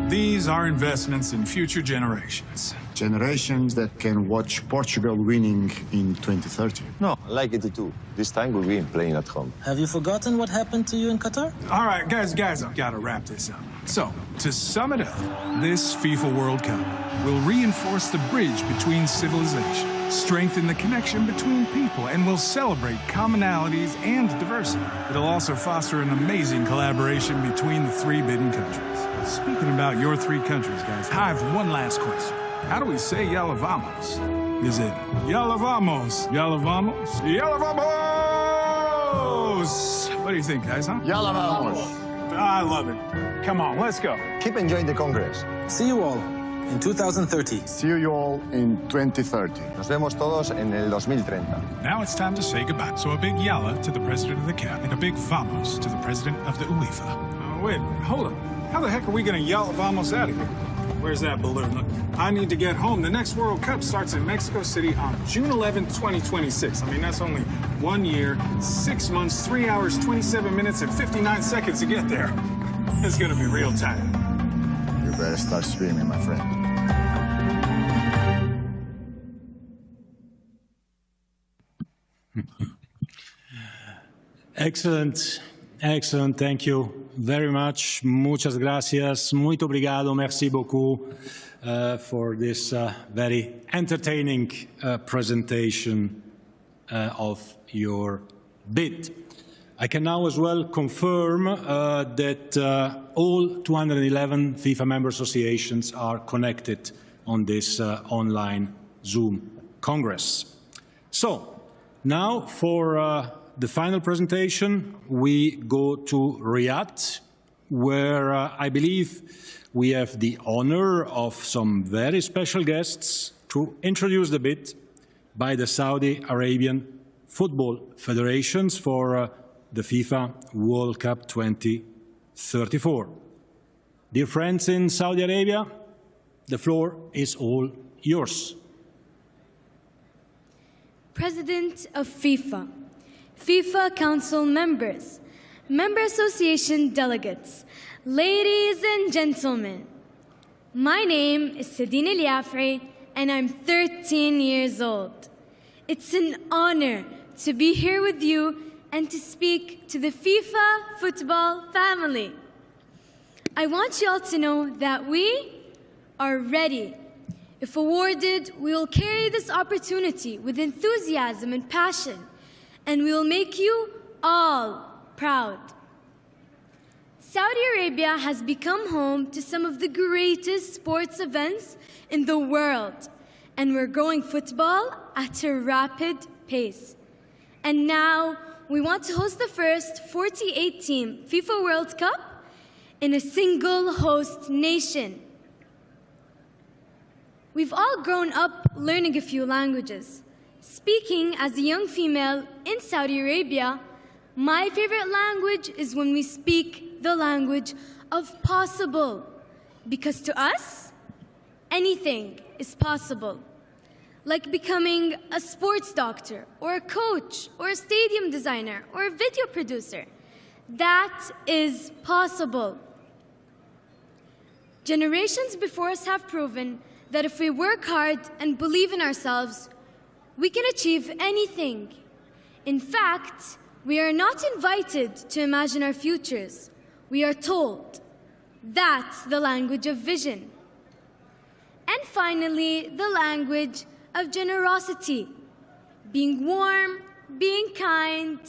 These are investments in future generations. Generations that can watch Portugal winning in 2030. No, like 82. This time we win playing at home. Have you forgotten what happened to you in Qatar? All right, guys, I've got to wrap this up. So, to sum it up, this FIFA World Cup will reinforce the bridge between civilizations, strengthen the connection between people, and will celebrate commonalities and diversity. It'll also foster an amazing collaboration between the three bidding countries. Speaking about your three countries, guys, I have one last question. How do we say Yalla Vamos? Is it Yalla Vamos, Yalla Vamos, Yalla Vamos? What do you think, guys, huh? Yalla Vamos. I love it. Come on, let's go. Keep enjoying the Congress. See you all. in 2030. See you all in 2030. Nos vemos todos en el 2030. Now it's time to say goodbye. So a big yalla to the president of the CAF and a big vamos to the president of the UEFA. Wait, hold on. How the heck are we going to yell vamos out of here? Where's that balloon? Look, I need to get home. The next World Cup starts in Mexico City on June 11, 2026. I mean, that's only 1 year, 6 months, 3 hours, 27 minutes, and 59 seconds to get there. It's going to be real tight. You better start streaming, my friend. Excellent. Excellent. Thank you very much. Muchas gracias. Muito obrigado. Merci beaucoup for this very entertaining presentation of your bid. I can now as well confirm that all 211 FIFA member associations are connected on this online Zoom Congress. So now for the final presentation, we go to Riyadh, where I believe we have the honor of some very special guests to introduce the bid by the Saudi Arabian Football Federations for the FIFA World Cup 2034. Dear friends in Saudi Arabia, the floor is all yours. President of FIFA, FIFA Council members, Member Association delegates, ladies and gentlemen, my name is Sadine El-Yafri and I'm 13 years old. It's an honor to be here with you and to speak to the FIFA football family. I want you all to know that we are ready. If awarded, we will carry this opportunity with enthusiasm and passion, and we will make you all proud. Saudi Arabia has become home to some of the greatest sports events in the world, and we're growing football at a rapid pace. And now, we want to host the first 48-team FIFA World Cup in a single host nation. We've all grown up learning a few languages. Speaking as a young female in Saudi Arabia, my favorite language is when we speak the language of possible. Because to us, anything is possible. Like becoming a sports doctor, or a coach, or a stadium designer, or a video producer. That is possible. Generations before us have proven that if we work hard and believe in ourselves, we can achieve anything. In fact, we are not invited to imagine our futures. We are told. That's the language of vision. And finally, the language of generosity. Being warm, being kind,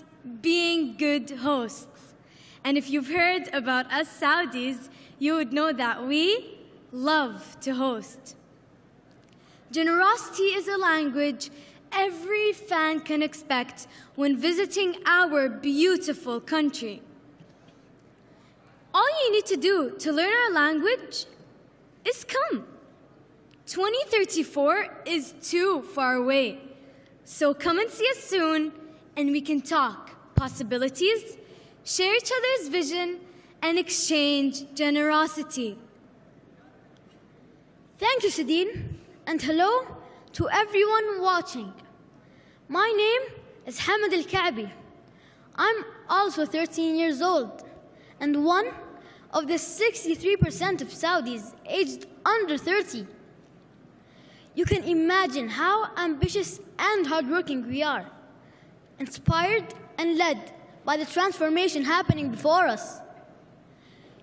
being good hosts. And if you've heard about us Saudis, you would know that we love to host. Generosity is a language every fan can expect when visiting our beautiful country. All you need to do to learn our language is come. 2034 is too far away. So come and see us soon, and we can talk possibilities, share each other's vision, and exchange generosity. Thank you, Sadine, and hello to everyone watching. My name is Hamad Al-Ka'bi. I'm also 13 years old and one of the 63% of Saudis aged under 30. You can imagine how ambitious and hardworking we are, inspired and led by the transformation happening before us.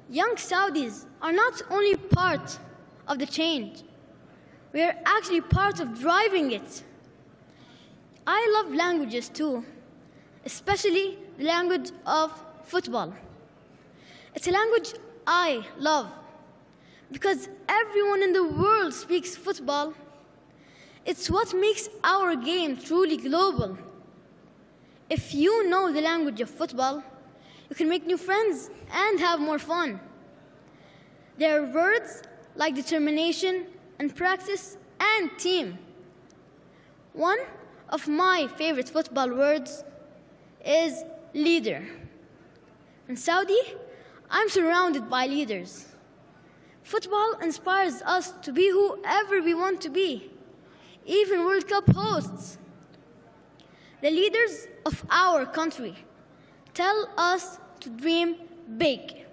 Young Saudis are not only part of the change, we are actually part of driving it. I love languages too, especially the language of football. It's a language I love because everyone in the world speaks football. It's what makes our game truly global. If you know the language of football, you can make new friends and have more fun. There are words like determination, and practice and team. One of my favorite football words is leader. In Saudi, I'm surrounded by leaders. Football inspires us to be whoever we want to be, even World Cup hosts. The leaders of our country tell us to dream big,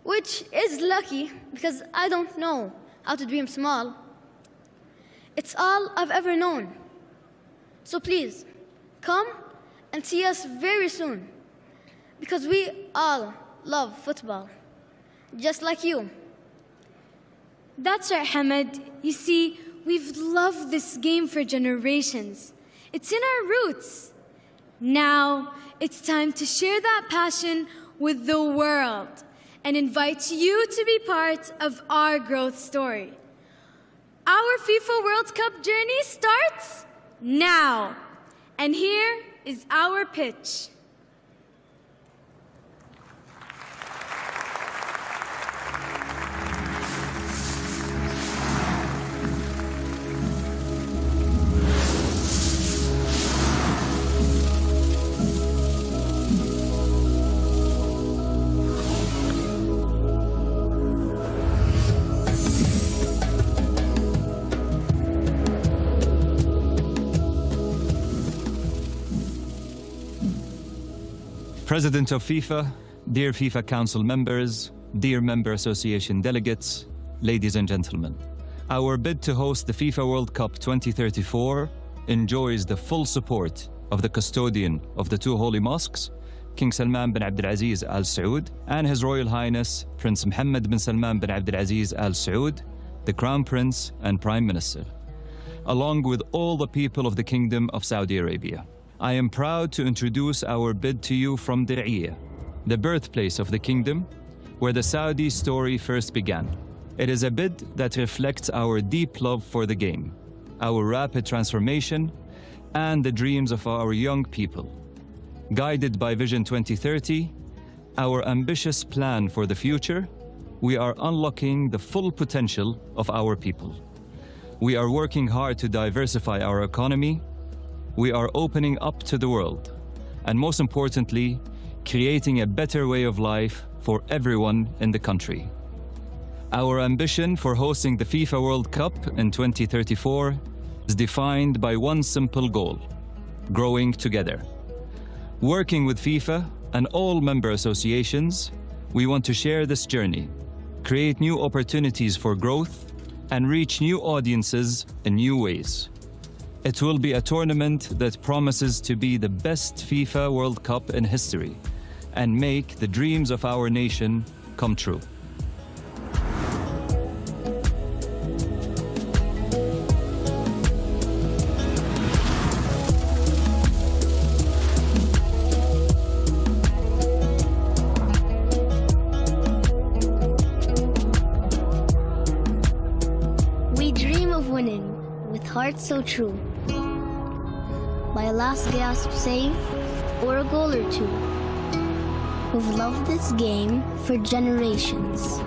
which is lucky because I don't know how to dream small. It's all I've ever known. So please, come and see us very soon, because we all love football, just like you. That's right, Hamad. You see, we've loved this game for generations. It's in our roots. Now, it's time to share that passion with the world and invite you to be part of our growth story. Our FIFA World Cup journey starts now. And here is our pitch. President of FIFA, dear FIFA Council members, dear Member Association delegates, ladies and gentlemen, our bid to host the FIFA World Cup 2034 enjoys the full support of the custodian of the two holy mosques, King Salman bin Abdulaziz Al Saud, and His Royal Highness Prince Mohammed bin Salman bin Abdulaziz Al Saud, the Crown Prince and Prime Minister, along with all the people of the Kingdom of Saudi Arabia. I am proud to introduce our bid to you from Dir'iyah, the birthplace of the kingdom, where the Saudi story first began. It is a bid that reflects our deep love for the game, our rapid transformation, and the dreams of our young people. Guided by Vision 2030, our ambitious plan for the future, we are unlocking the full potential of our people. We are working hard to diversify our economy. We are opening up to the world, and most importantly, creating a better way of life for everyone in the country. Our ambition for hosting the FIFA World Cup in 2034 is defined by one simple goal: growing together. Working with FIFA and all member associations, we want to share this journey, create new opportunities for growth, and reach new audiences in new ways. It will be a tournament that promises to be the best FIFA World Cup in history and make the dreams of our nation come true. We dream of winning with hearts so true, by a last gasp save or a goal or two. We've loved this game for generations,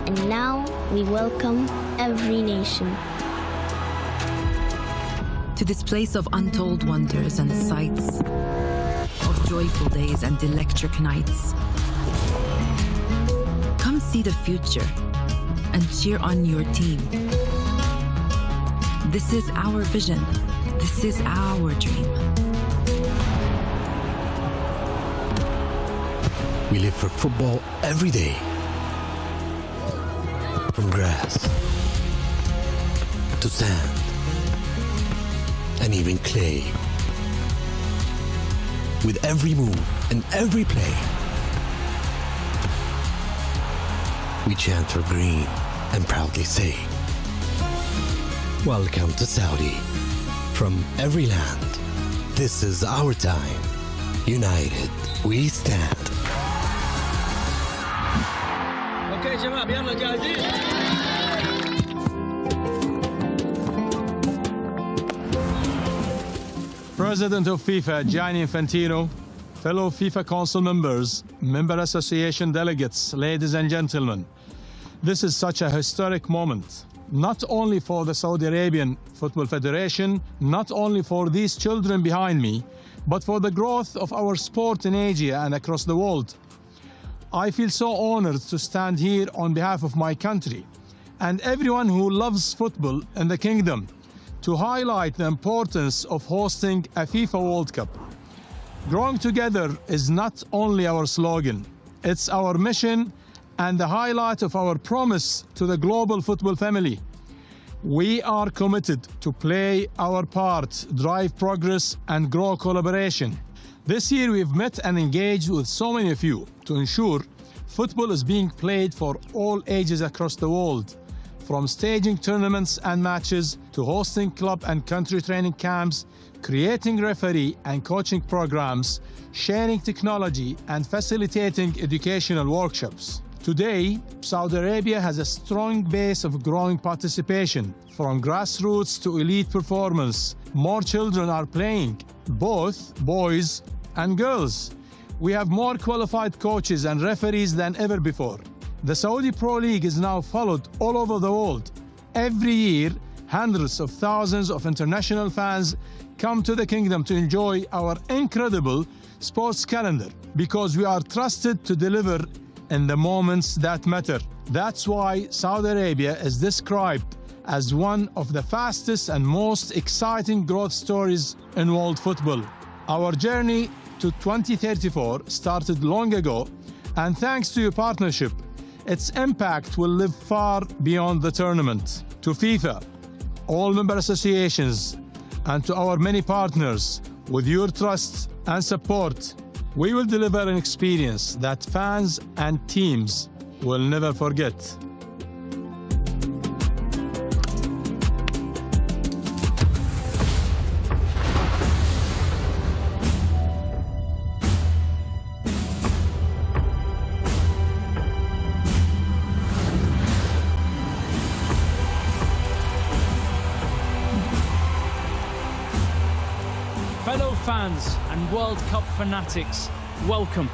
and now we welcome every nation to this place of untold wonders and sights, of joyful days and electric nights. Come see the future and cheer on your team. This is our vision. This is our dream. We live for football every day. From grass to sand and even clay. With every move and every play, we chant for green and proudly say, welcome to Saudi. From every land, this is our time. United, we stand. اوكي يا شباب يلا جاهزين؟ President of FIFA, Gianni Infantino, fellow FIFA Council members, Member Association delegates, ladies and gentlemen, This is such a historic moment, not only for the Saudi Arabian Football Federation, not only for these children behind me, but for the growth of our sport in Asia and across the world. I feel so honored to stand here on behalf of my country and everyone who loves football in the kingdom to highlight the importance of hosting a FIFA World Cup. Growing together is not only our slogan, it's our mission and the highlight of our promise to the global football family. We are committed to play our part, drive progress and grow collaboration. This year we've met and engaged with so many of you to ensure football is being played for all ages across the world, from staging tournaments and matches to hosting club and country training camps, creating referee and coaching programs, sharing technology and facilitating educational workshops. Today, Saudi Arabia has a strong base of growing participation. From grassroots to elite performance, more children are playing, both boys and girls. We have more qualified coaches and referees than ever before. The Saudi Pro League is now followed all over the world. Every year, hundreds of thousands of international fans come to the kingdom to enjoy our incredible sports calendar because we are trusted to deliver in the moments that matter. That's why Saudi Arabia is described as one of the fastest and most exciting growth stories in world football. Our journey to 2034 started long ago, and thanks to your partnership, its impact will live far beyond the tournament. To FIFA, all member associations, and to our many partners, with your trust and support, we will deliver an experience that fans and teams will never forget. Fellow fans and World Cup fanatics, welcome.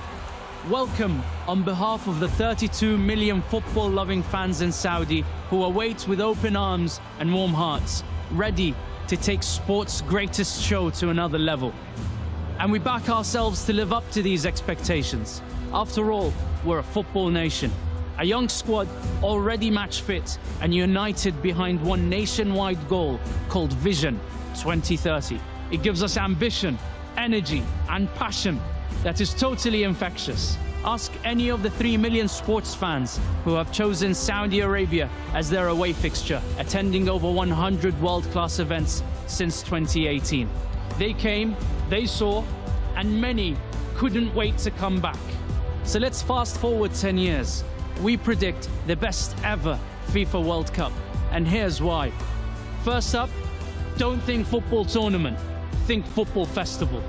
Welcome on behalf of the 32 million football-loving fans in Saudi who await with open arms and warm hearts, ready to take sport's greatest show to another level. And we back ourselves to live up to these expectations. After all, we're a football nation. A young squad already match fit and united behind one nationwide goal called Vision 2030. It gives us ambition, energy, and passion that is totally infectious. Ask any of the 3 million sports fans who have chosen Saudi Arabia as their away fixture, attending over 100 world-class events since 2018. They came, they saw, and many couldn't wait to come back. So let's fast forward 10 years. We predict the best ever FIFA World Cup, and here's why. First up, don't think football tournament. Think football festival.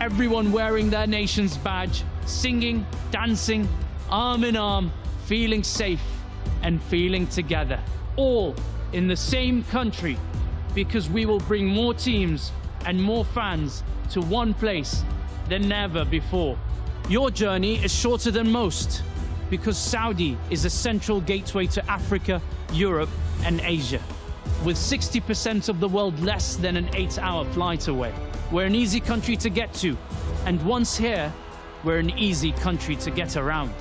Everyone wearing their nation's badge, singing, dancing, arm in arm, feeling safe and feeling together. All in the same country, because we will bring more teams and more fans to one place than ever before. Your journey is shorter than most, because Saudi is a central gateway to Africa, Europe and Asia. With 60% of the world less than an 8-hour flight away. We're an easy country to get to, and once here, we're an easy country to get around.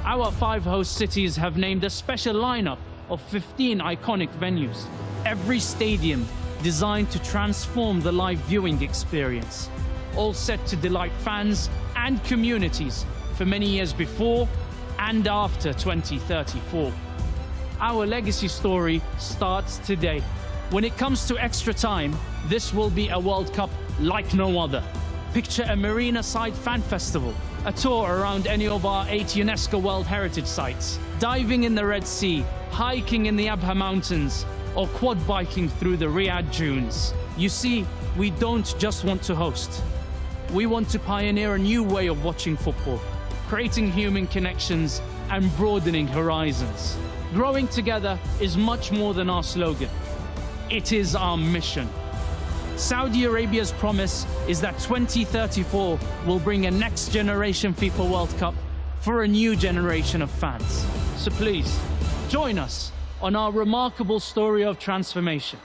Our 5 host cities have named a special lineup of 15 iconic venues. Every stadium designed to transform the live viewing experience, all set to delight fans and communities for many years before and after 2034. Our legacy story starts today. When it comes to extra time, this will be a World Cup like no other. Picture a marina-side fan festival, a tour around any of our 8 UNESCO World Heritage sites, diving in the Red Sea, hiking in the Abha Mountains, or quad biking through the Riyadh dunes. You see, we don't just want to host. We want to pioneer a new way of watching football, creating human connections and broadening horizons. Growing together is much more than our slogan. It is our mission. Saudi Arabia's promise is that 2034 will bring a next-generation FIFA World Cup for a new generation of fans. So please, Join us on our remarkable story of transformation.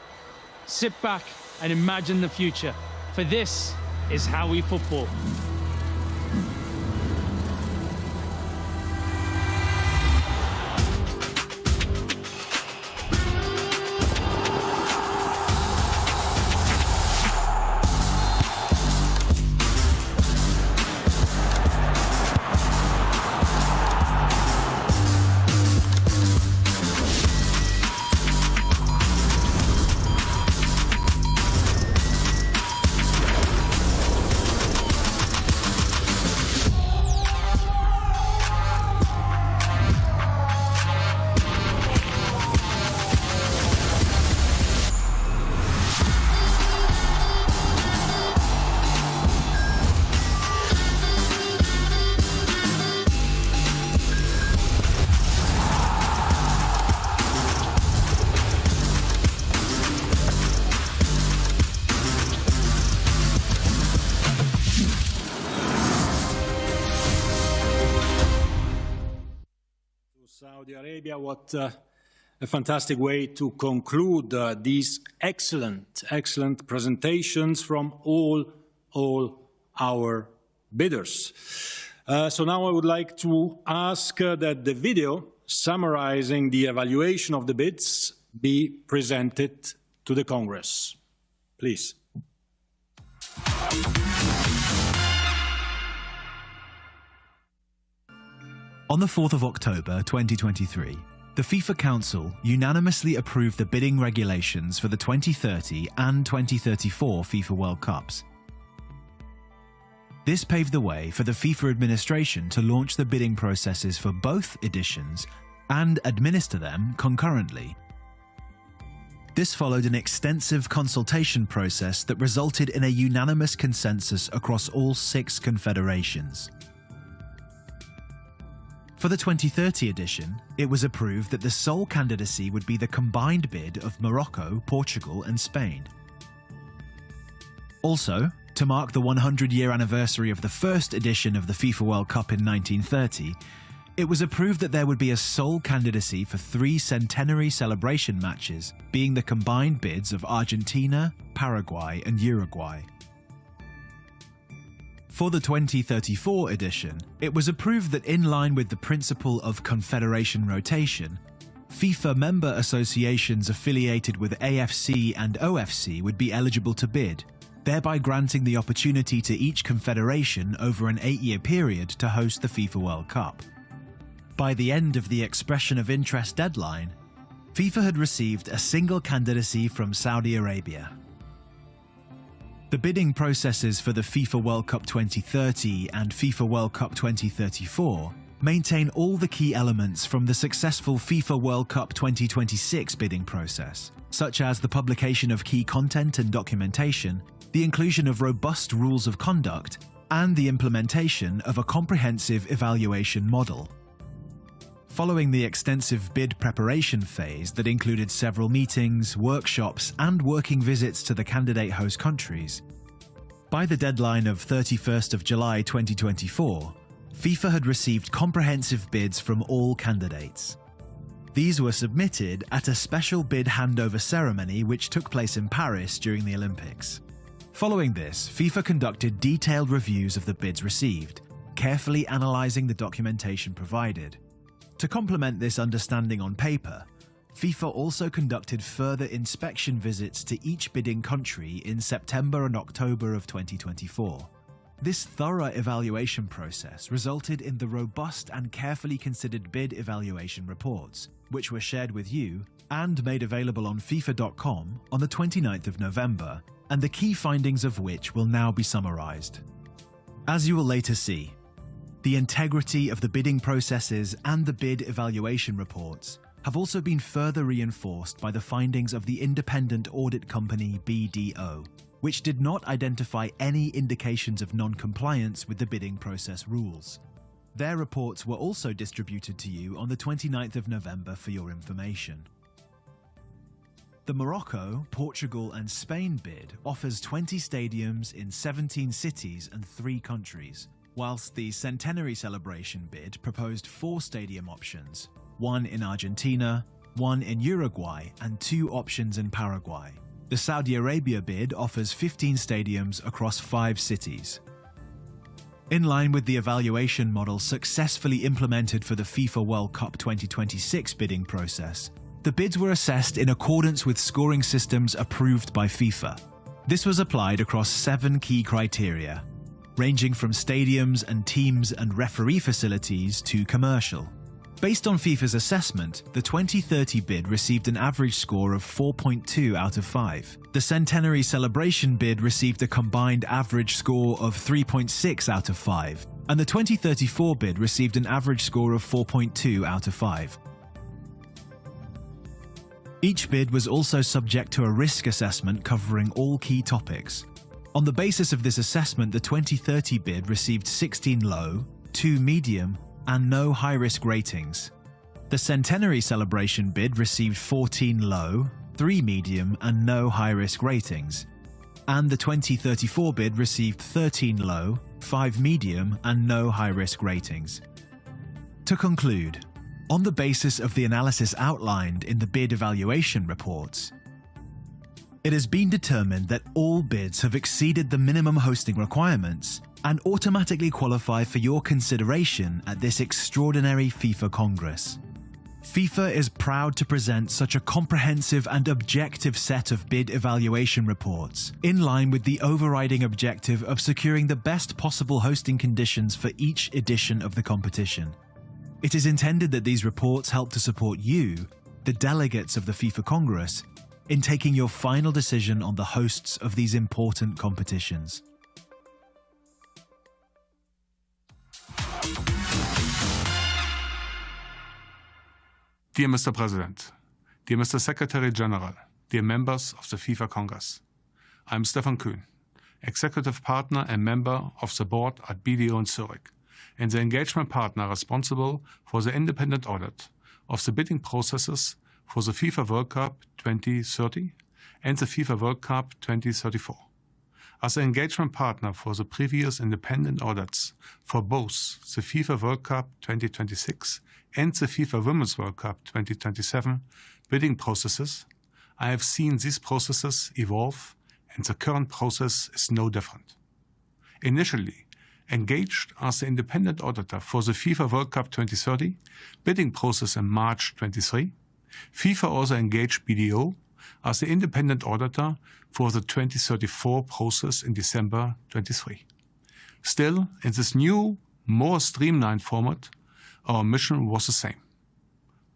Sit back and imagine the future, for this is how we football. Saudi Arabia, what a fantastic way to conclude these excellent presentations from all our bidders. So now I would like to ask that the video summarizing the evaluation of the bids be presented to the Congress. Please. On the 4th of October 2023, the FIFA Council unanimously approved the bidding regulations for the 2030 and 2034 FIFA World Cups. This paved the way for the FIFA administration to launch the bidding processes for both editions and administer them concurrently. This followed an extensive consultation process that resulted in a unanimous consensus across all 6 confederations. For the 2030 edition, it was approved that the sole candidacy would be the combined bid of Morocco, Portugal and Spain. Also, to mark the 100-year anniversary of the first edition of the FIFA World Cup in 1930, it was approved that there would be a sole candidacy for 3 centenary celebration matches, being the combined bids of Argentina, Paraguay and Uruguay. For the 2034 edition, it was approved that in line with the principle of confederation rotation, FIFA member associations affiliated with AFC and OFC would be eligible to bid, thereby granting the opportunity to each confederation over an 8-year period to host the FIFA World Cup. By the end of the expression of interest deadline, FIFA had received a single candidacy from Saudi Arabia. The bidding processes for the FIFA World Cup 2030 and FIFA World Cup 2034 maintain all the key elements from the successful FIFA World Cup 2026 bidding process, such as the publication of key content and documentation, the inclusion of robust rules of conduct, and the implementation of a comprehensive evaluation model. Following the extensive bid preparation phase that included several meetings, workshops, and working visits to the candidate host countries, by the deadline of 31st of July 2024, FIFA had received comprehensive bids from all candidates. These were submitted at a special bid handover ceremony which took place in Paris during the Olympics. Following this, FIFA conducted detailed reviews of the bids received, carefully analysing the documentation provided. To complement this understanding on paper, FIFA also conducted further inspection visits to each bidding country in September and October of 2024. This thorough evaluation process resulted in the robust and carefully considered bid evaluation reports, which were shared with you and made available on FIFA.com on the 29th of November, and the key findings of which will now be summarised. As you will later see, the integrity of the bidding processes and the bid evaluation reports have also been further reinforced by the findings of the independent audit company BDO, which did not identify any indications of non-compliance with the bidding process rules. Their reports were also distributed to you on the 29th of November for your information. The Morocco, Portugal and Spain bid offers 20 stadiums in 17 cities and 3 countries, whilst the Centenary Celebration bid proposed 4 stadium options, 1 in Argentina, 1 in Uruguay, and 2 options in Paraguay. The Saudi Arabia bid offers 15 stadiums across 5 cities. In line with the evaluation model successfully implemented for the FIFA World Cup 2026 bidding process, the bids were assessed in accordance with scoring systems approved by FIFA. This was applied across 7 key criteria, ranging from stadiums and teams and referee facilities to commercial. Based on FIFA's assessment, the 2030 bid received an average score of 4.2 out of 5. The Centenary Celebration bid received a combined average score of 3.6 out of 5, and the 2034 bid received an average score of 4.2 out of 5. Each bid was also subject to a risk assessment covering all key topics. On the basis of this assessment, the 2030 bid received 16 low, 2 medium, and no high-risk ratings. The Centenary Celebration bid received 14 low, 3 medium, and no high-risk ratings. And the 2034 bid received 13 low, 5 medium, and no high-risk ratings. To conclude, on the basis of the analysis outlined in the bid evaluation reports, it has been determined that all bids have exceeded the minimum hosting requirements and automatically qualify for your consideration at this extraordinary FIFA Congress. FIFA is proud to present such a comprehensive and objective set of bid evaluation reports, in line with the overriding objective of securing the best possible hosting conditions for each edition of the competition. It is intended that these reports help to support you, the delegates of the FIFA Congress, in taking your final decision on the hosts of these important competitions. Dear Mr. President, dear Mr. Secretary General, dear members of the FIFA Congress, I am Stefan Kühn, Executive Partner and member of the board at BDO in Zurich, and the engagement partner responsible for the independent audit of the bidding processes for the FIFA World Cup 2030 and the FIFA World Cup 2034. As an engagement partner for the previous independent audits for both the FIFA World Cup 2026 and the FIFA Women's World Cup 2027 bidding processes, I have seen these processes evolve, and the current process is no different. Initially, engaged as the independent auditor for the FIFA World Cup 2030 bidding process in March 23, FIFA also engaged BDO as the independent auditor for the 2034 process in December 23. Still, in this new, more streamlined format, our mission was the same: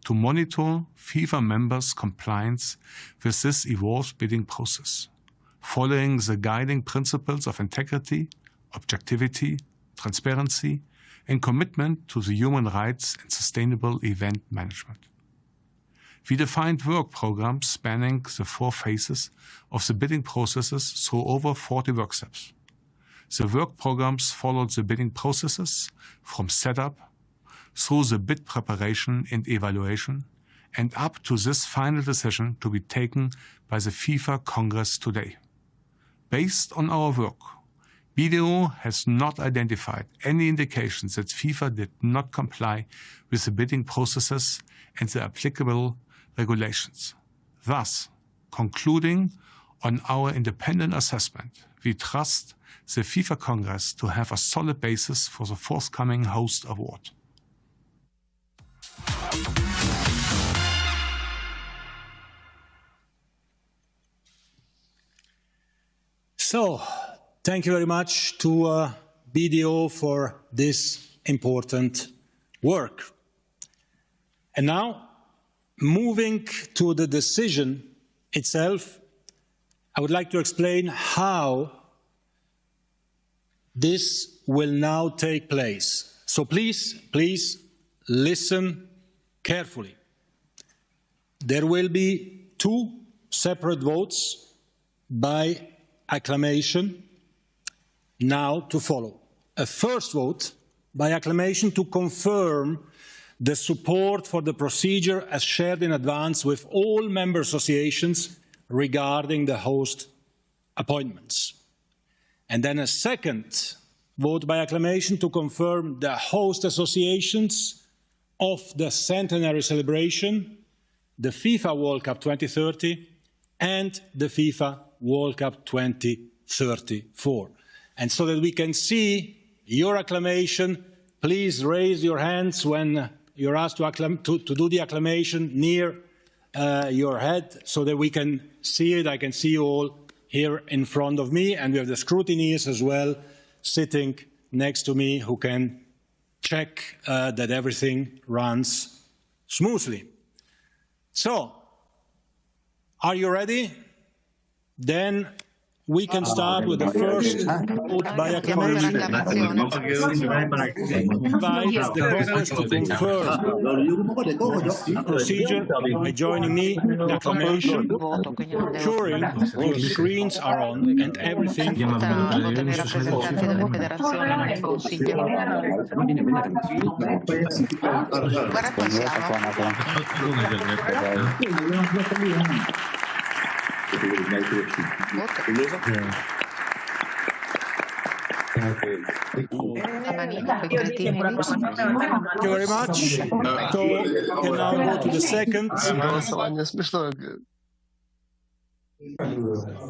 to monitor FIFA members' compliance with this evolved bidding process, following the guiding principles of integrity, objectivity, transparency, and commitment to the human rights and sustainable event management. We defined work programs spanning the 4 phases of the bidding processes through over 40 work steps. The work programs followed the bidding processes from setup through the bid preparation and evaluation, and up to this final decision to be taken by the FIFA Congress today. Based on our work, BDO has not identified any indications that FIFA did not comply with the bidding processes and the applicable regulations. Thus, concluding on our independent assessment, we trust the FIFA Congress to have a solid basis for the forthcoming host award. So, thank you very much to BDO for this important work. And now, moving to the decision itself, I would like to explain how this will now take place. So please listen carefully. There will be 2 separate votes by acclamation now to follow. A first vote by acclamation to confirm the support for the procedure as shared in advance with all member associations regarding the host appointments. And then a second vote by acclamation to confirm the host associations' of the centenary celebration, the FIFA World Cup 2030 and the FIFA World Cup 2034. And so that we can see your acclamation, please raise your hands when you're asked to do the acclamation near your head so that we can see it. I can see you all here in front of me, and we have the scrutineers as well sitting next to me who can check that everything runs smoothly. So, are you ready? Then we can start with the first vote by acclamation. Invite the Congress to confirm the procedure by joining me in acclamation, ensuring your screens are on and everything is Thank you very much. So we can now go to the second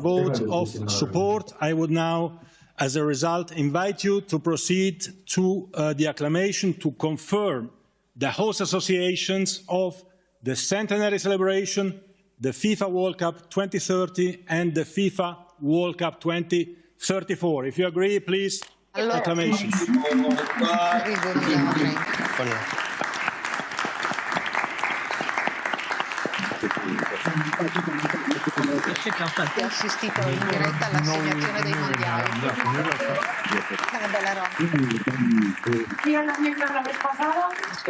vote of support. I would now, as a result, invite you to proceed to the acclamation to confirm the host associations of the centenary celebration, the FIFA World Cup 2030 and the FIFA World Cup 2034. If you agree, please, acclamations. Che ha assistito in diretta all'assegnazione dei mondiali. Una bella roba.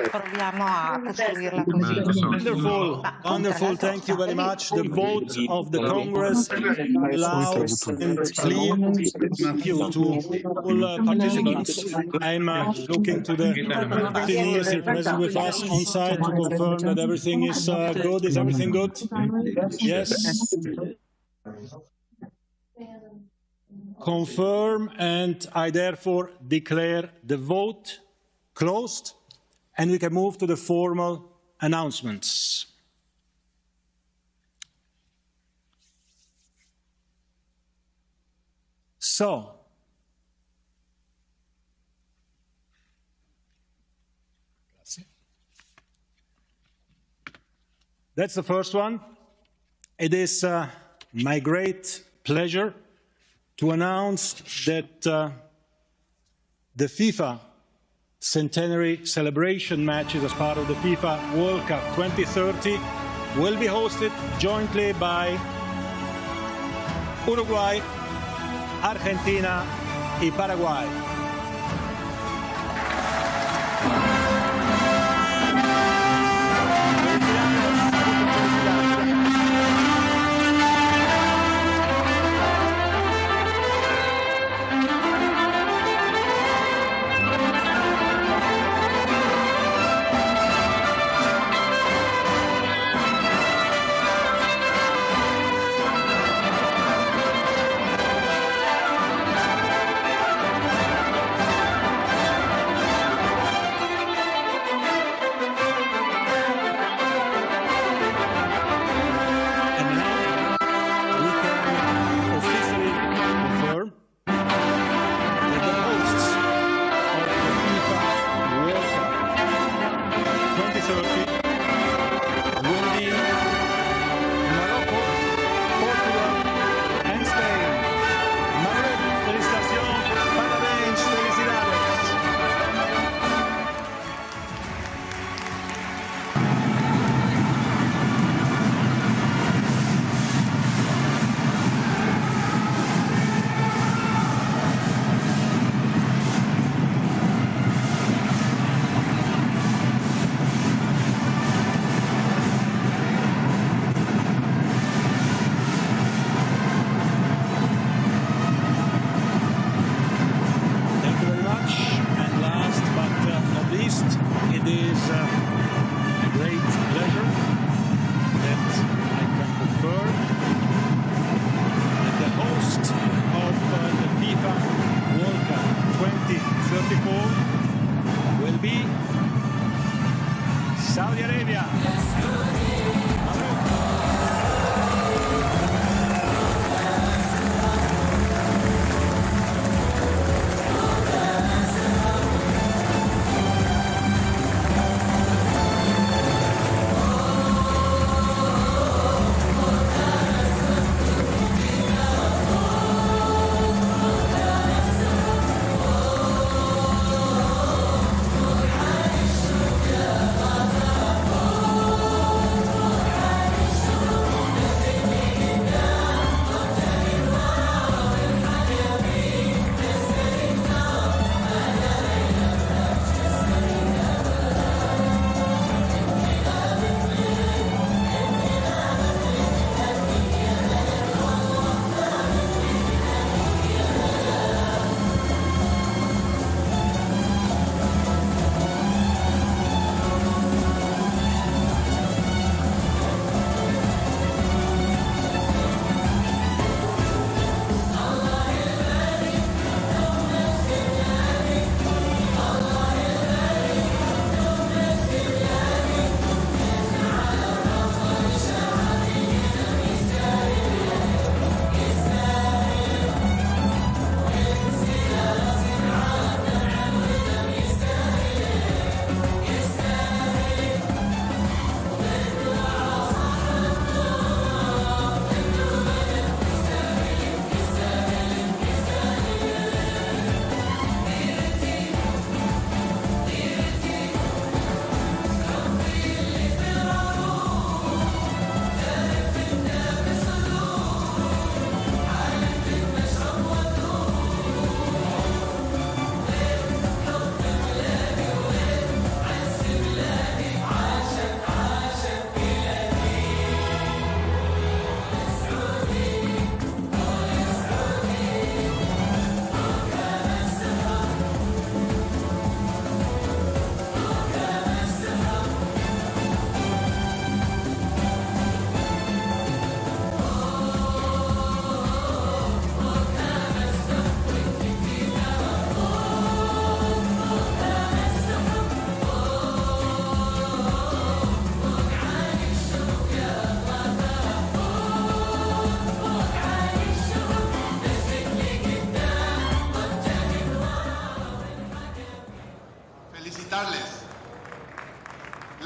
Proviamo a costruirla così. Wonderful, wonderful. Thank you very much. The vote of the Congress loud and clear. Thank you to all participants. I'm looking to the seniors here present with us on site to confirm that everything is good. Is everything good? Yes. Confirm, and I therefore declare the vote closed, and we can move to the formal announcements. So, that's the first one. It is my great pleasure to announce that the FIFA centenary celebration matches as part of the FIFA World Cup 2030 will be hosted jointly by Uruguay, Argentina and Paraguay. Arabia.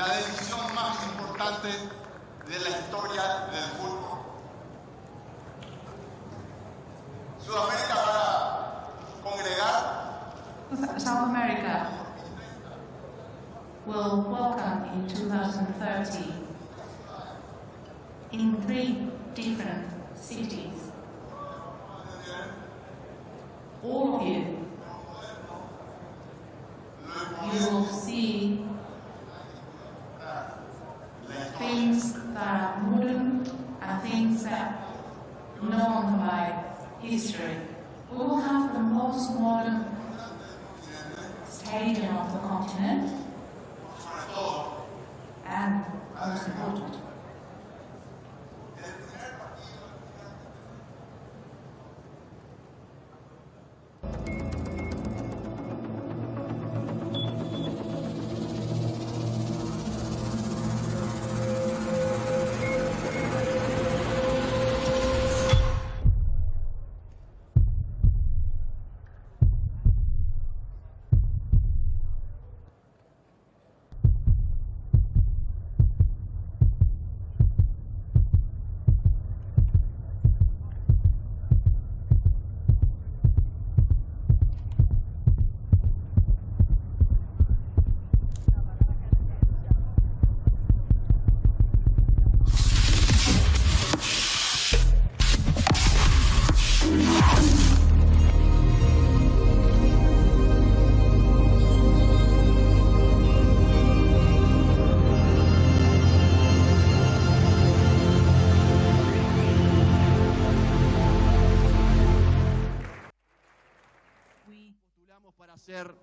la decisión más importante de la historia del fútbol. Sudamérica para congregar. South America will welcome in 2030 in 3 different cities. All of you will see things that are modern and things that known by history. We will have the most modern stadium of the continent, and most important,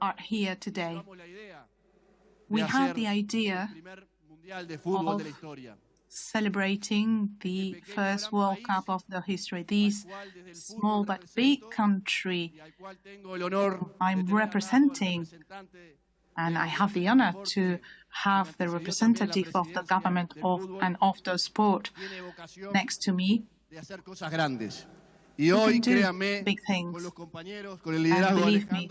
are here today. We have the idea of celebrating the first World Cup of the history. This small but big country I'm representing And I have the honor to have the representative of the government of the sport next to me. We can do big things. And believe me,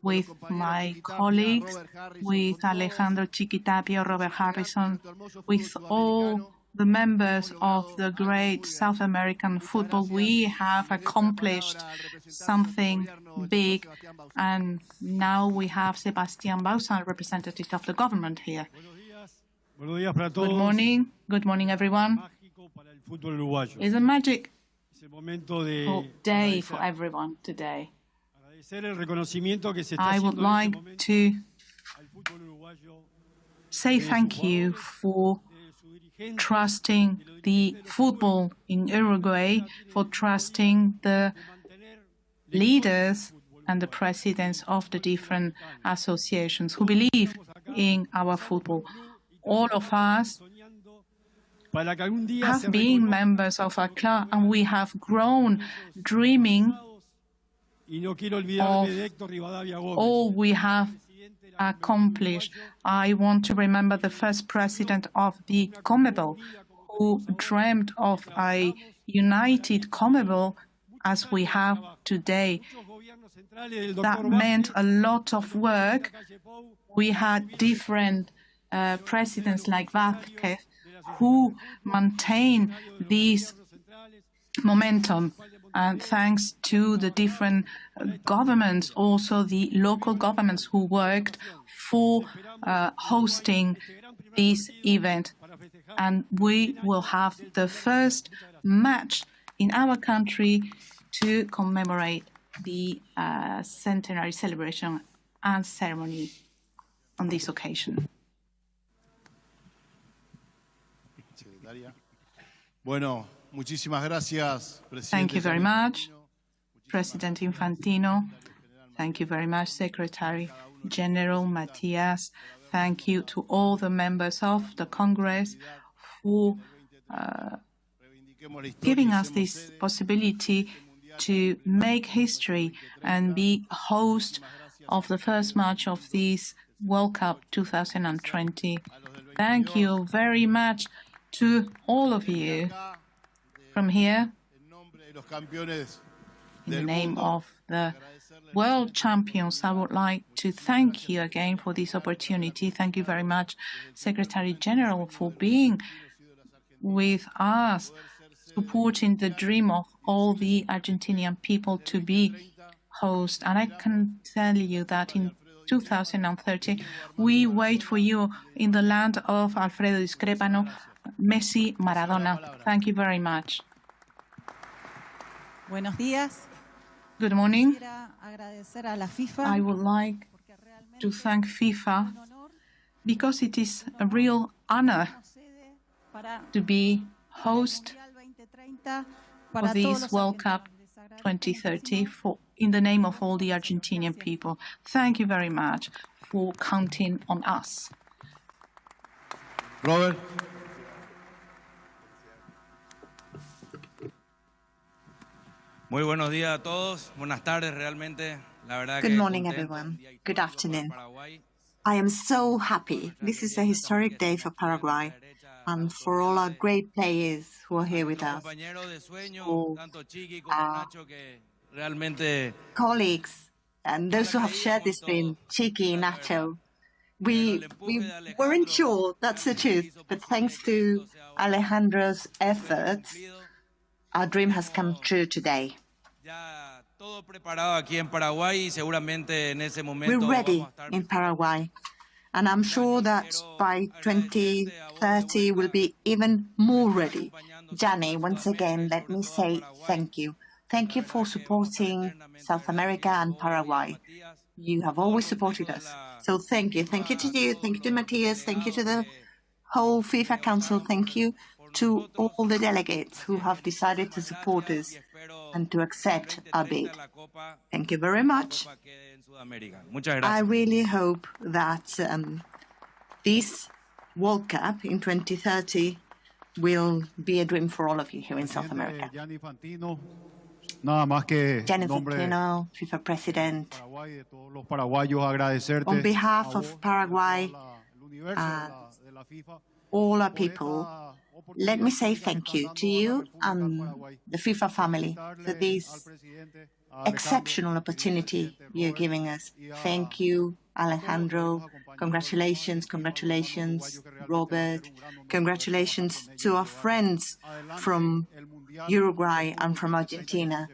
with my colleagues, with Alejandro Chiquitapio, Robert Harrison, with all the members of the great South American football, we have accomplished something big. And now we have Sebastián Bausa, representative of the government here. Good morning. Good morning, everyone. It's a magic day for everyone today. I would like to say thank you for trusting the football in Uruguay, for trusting the leaders and the presidents of the different associations who believe in our football. All of us have been members of a club, and we have grown dreaming of all we have accomplished. I want to remember the first president of the CONMEBOL, who dreamed of a united CONMEBOL as we have today. That meant a lot of work. We had different presidents like Vázquez who maintained this momentum. And thanks to the different governments, also the local governments who worked for hosting this event. And we will have the first match in our country to commemorate the centenary celebration and ceremony on this occasion. Bueno, muchísimas gracias, Presidente. Thank you very much, President Infantino. Thank you very much, Secretary General Matias. Thank you to all the members of the Congress for giving us this possibility to make history and be host of the first match of this World Cup 2020. Thank you very much to all of you. From here, in the name of the world champions, I would like to thank you again for this opportunity. Thank you very much, Secretary General, for being with us, supporting the dream of all the Argentinian people to be host. And I can tell you that in 2030, we wait for you in the land of Alfredo Discrepano, Messi, Maradona. Thank you very much. Buenos días. Good morning. Agradecer a la FIFA. I would like to thank FIFA because it is a real honor to be host of this World Cup 2030 in the name of all the Argentinian people. Thank you very much for counting on us. Robert. Muy buenos días a todos. Buenas tardes, realmente. La verdad Good morning, everyone. Good afternoon. I am so happy. This is a historic day for Paraguay and for all our great players who are here with us, for our colleagues and those who have shared this dream, Chiqui, Nacho. We weren't sure, that's the truth, but thanks to Alejandro's efforts, our dream has come true today. We're ready in Paraguay, and I'm sure that by 2030 we'll be even more ready. Gianni, once again, let me say thank you. Thank you for supporting South America and Paraguay. You have always supported us. So thank you. Thank you to you. Thank you to Matias. Thank you to the whole FIFA Council. Thank you to all the delegates who have decided to support us and to accept our bid. Thank you very much. I really hope that this World Cup in 2030 will be a dream for all of you here in South America. nada más que Gianni en nombre Infantino, FIFA president, de todos los paraguayos agradecerte on behalf of Paraguay and all our people, let me say thank you to you and the FIFA family for this exceptional opportunity you're giving us. Thank you, Alejandro. Congratulations, congratulations, Robert. Congratulations to our friends from Uruguay and from Argentina.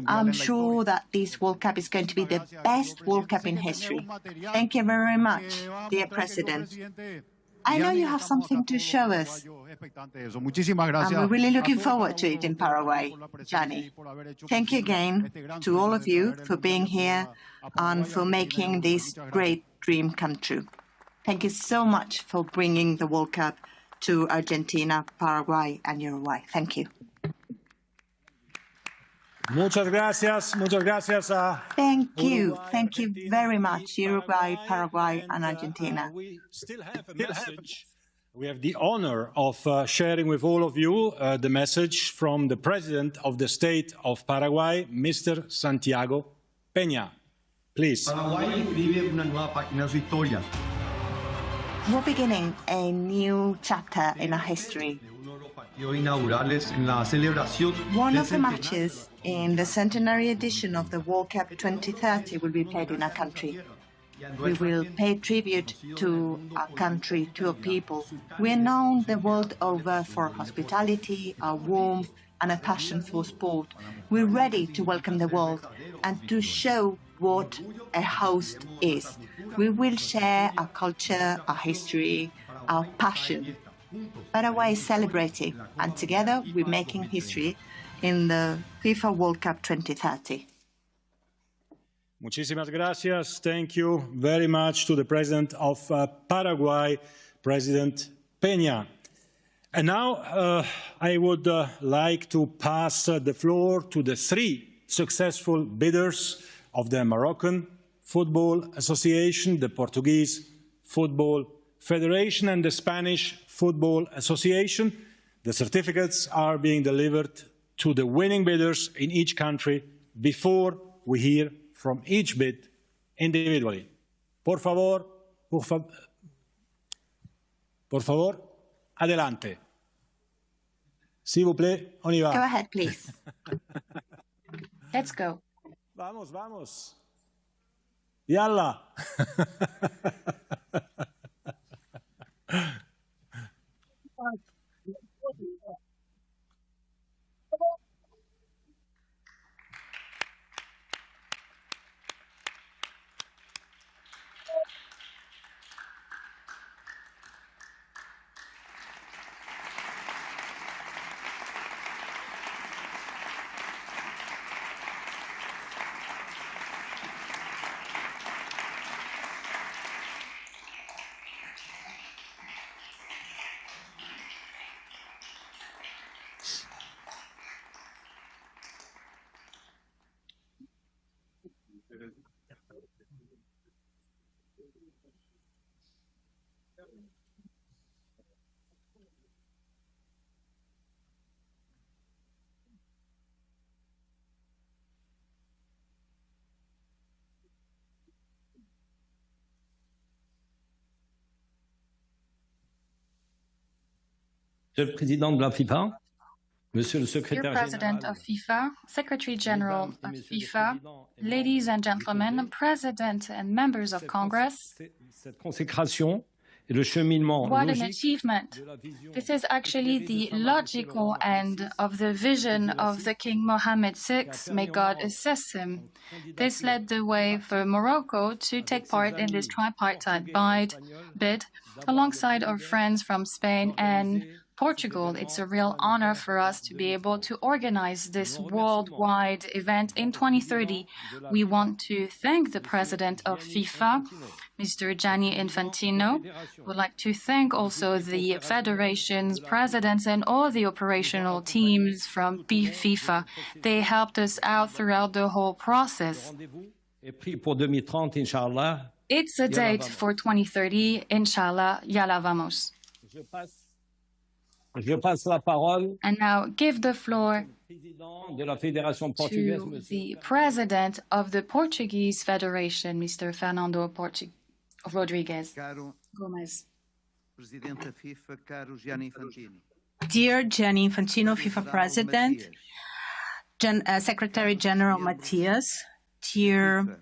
I'm sure that this World Cup is going to be the best World Cup in history. Thank you very much, dear President. I know you have something to show us, and we're really looking forward to it in Paraguay, Gianni. Thank you again to all of you for being here and for making this great dream come true. Thank you so much for bringing the World Cup to Argentina, Paraguay, and Uruguay. Thank you. Muchas gracias. Thank you very much, Uruguay, Paraguay, and Argentina. We still have a message. We have the honor of sharing with all of you the message from the President of the State of Paraguay, Mr. Santiago Peña. Please. Paraguay escribe una nueva página de su historia. We're beginning a new chapter in our history. One of the matches in the centenary edition of the World Cup 2030 will be played in our country. We will pay tribute to our country, to our people. We are known the world over for hospitality, our warmth, and a passion for sport. We're ready to welcome the world and to show what a host is. We will share our culture, our history, our passion. Paraguay is celebrating, and together we're making history in the FIFA World Cup 2030. Muchísimas gracias. Thank you very much to the President of Paraguay, President Peña. And now I would like to pass the floor to the three successful bidders of the Moroccan Football Association, the Portuguese Football Federation, and the Spanish Football Association. The certificates are being delivered to the winning bidders in each country before we hear from each bid individually. Por favor, adelante. S'il vous plaît, on y va. Go ahead, please. Let's go. Vamos. Yalla. Monsieur le Président de la FIFA, Monsieur le Dear Secrétaire President Général, of FIFA, Secretary General of FIFA, ladies and gentlemen, President and members of Congress, cette consécration et le cheminement what an logique achievement. This is actually the logical end of the vision of the King Mohammed VI, may God assist him. This led the way for Morocco to take part in this tripartite bid alongside our friends from Spain and Portugal. It's a real honor for us to be able to organize this worldwide event in 2030. We want to thank the President of FIFA, Mr. Gianni Infantino. We'd like to thank also the federations, presidents, and all the operational teams from FIFA. They helped us out throughout the whole process. It's a date for 2030, inshallah, yalla vamos. And now give the floor to the president of the Portuguese Federation, Mr. Fernando Rodrigues Gomes. Dear Gianni Infantino, FIFA President, Secretary General Matias, dear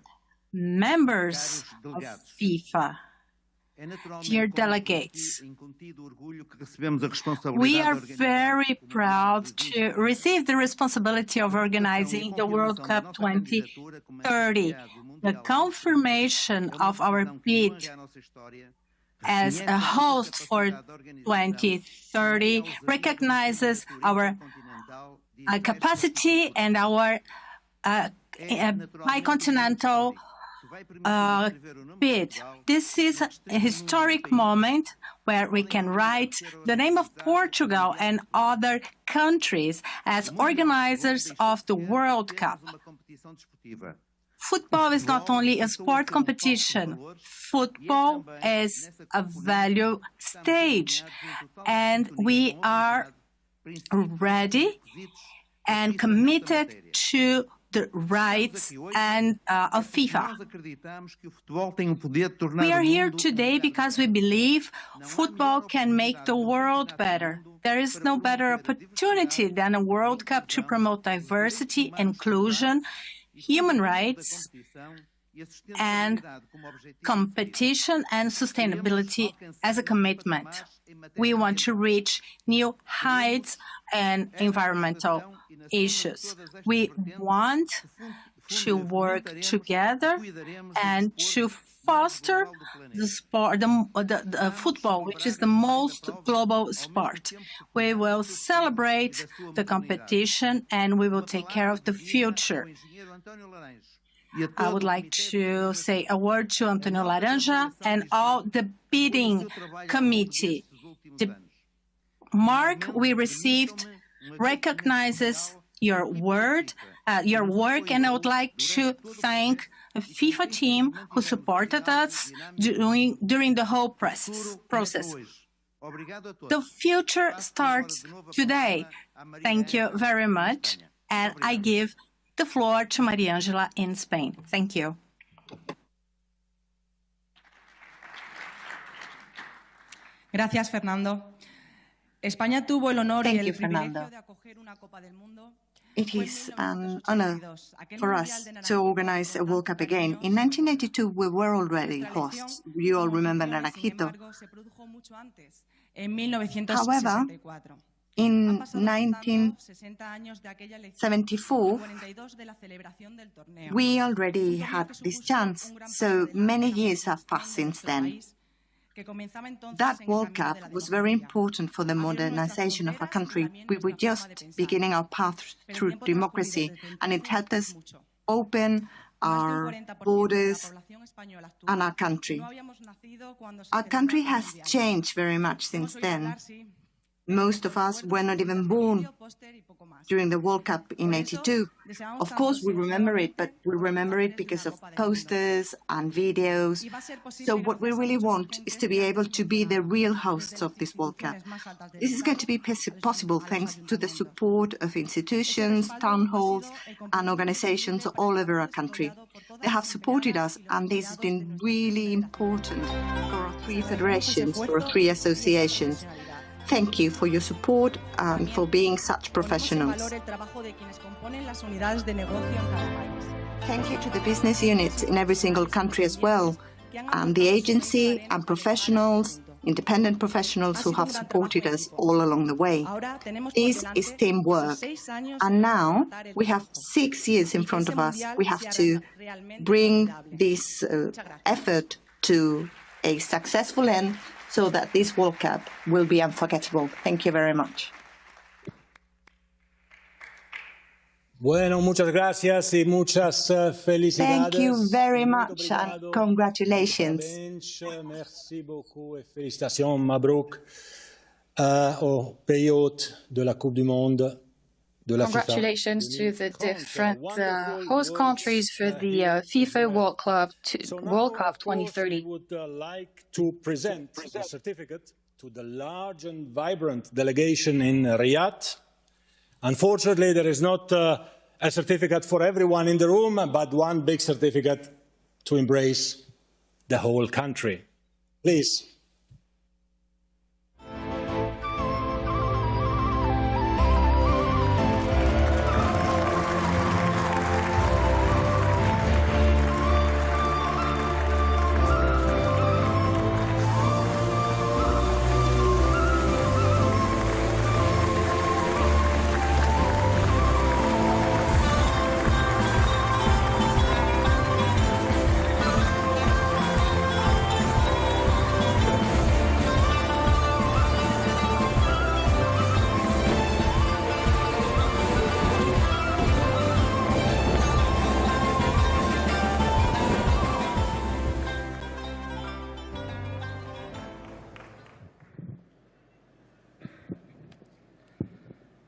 members of FIFA, dear delegates, we are very proud to receive the responsibility of organizing the World Cup 2030. The confirmation of our bid as a host for 2030 recognizes our capacity and our bicontinental bid. This is a historic moment where we can write the name of Portugal and other countries as organizers of the World Cup. Football is not only a sport competition. Football is a value stage, and we are ready and committed to the rights and of FIFA. We are here today because we believe football can make the world better. There is no better opportunity than a World Cup to promote diversity, inclusion, human rights, and competition and sustainability as a commitment. We want to reach new heights and environmental issues. We want to work together and to foster the sport, the football, which is the most global sport. We will celebrate the competition and we will take care of the future. I would like to say a word to Antonio Laranja and all the bidding committee. The mark we received recognizes your work, and I would like to thank the FIFA team who supported us during the whole process. The future starts today. Thank you very much, and I give the floor to Maria Angela in Spain. Thank you. Gracias, Fernando. España tuvo el honor y el privilegio de acoger una Copa del Mundo. It is an honor for us to organize a World Cup again. In 1982, we were already hosts. You all remember Naranjito. However, in 1974, we already had this chance, so many years have passed since then. That World Cup was very important for the modernization of our country. We were just beginning our path through democracy, and it helped us open our borders and our country. Our country has changed very much since then. Most of us were not even born during the World Cup in '82. Of course, we remember it, but we remember it because of posters and videos. So what we really want is to be able to be the real hosts of this World Cup. This is going to be possible thanks to the support of institutions, town halls, and organizations all over our country. They have supported us, and this has been really important for our three federations, for our three associations. Thank you for your support and for being such professionals. Thank you to the business units in every single country as well, and the agency and professionals, independent professionals who have supported us all along the way. This is teamwork, and now we have 6 years in front of us. We have to bring this effort to a successful end, so that this World Cup will be unforgettable. Thank you very much. Bueno, muchas gracias y muchas felicidades. Thank you very much and congratulations. Merci beaucoup et félicitations, Mabrouk, au pays hôte de la Coupe du Monde. Congratulations to the different host countries for the FIFA World Cup 2030. We would like to present a certificate to the large and vibrant delegation in Riyadh, Unfortunately, there is not a certificate for everyone in the room, but one big certificate to embrace the whole country. Please.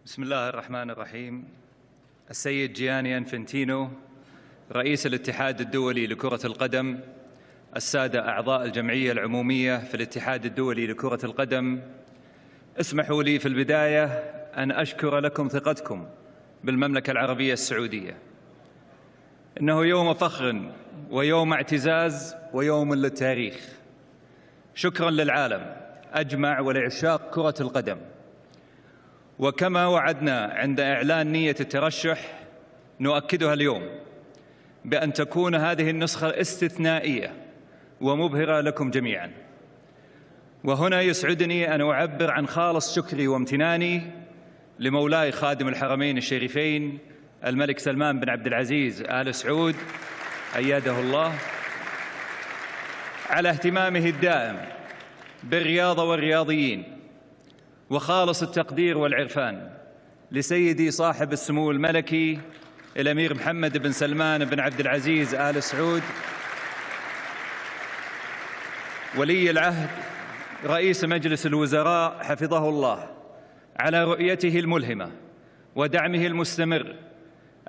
بسم الله الرحمن الرحيم. السيد جياني أنفنتينو رئيس الاتحاد الدولي لكرة القدم، السادة أعضاء الجمعية العمومية في الاتحاد الدولي لكرة القدم، اسمحوا لي في البداية أن أشكر لكم ثقتكم بالمملكة العربية السعودية. إنه يوم فخر ويوم اعتزاز ويوم للتاريخ. شكرا للعالم أجمع ولعشاق كرة القدم. وكما وعدنا عند إعلان نية الترشح نؤكدها اليوم بأن تكون هذه النسخة استثنائية ومبهرة لكم جميعا. وهنا يسعدني أن أعبر عن خالص شكري وامتناني لمولاي خادم الحرمين الشريفين الملك سلمان بن عبد العزيز آل سعود أيده الله على اهتمامه الدائم بالرياضة والرياضيين، وخالص التقدير والعرفان لسيدي صاحب السمو الملكي الأمير محمد بن سلمان بن عبد العزيز آل سعود ولي العهد رئيس مجلس الوزراء حفظه الله على رؤيته الملهمة ودعمه المستمر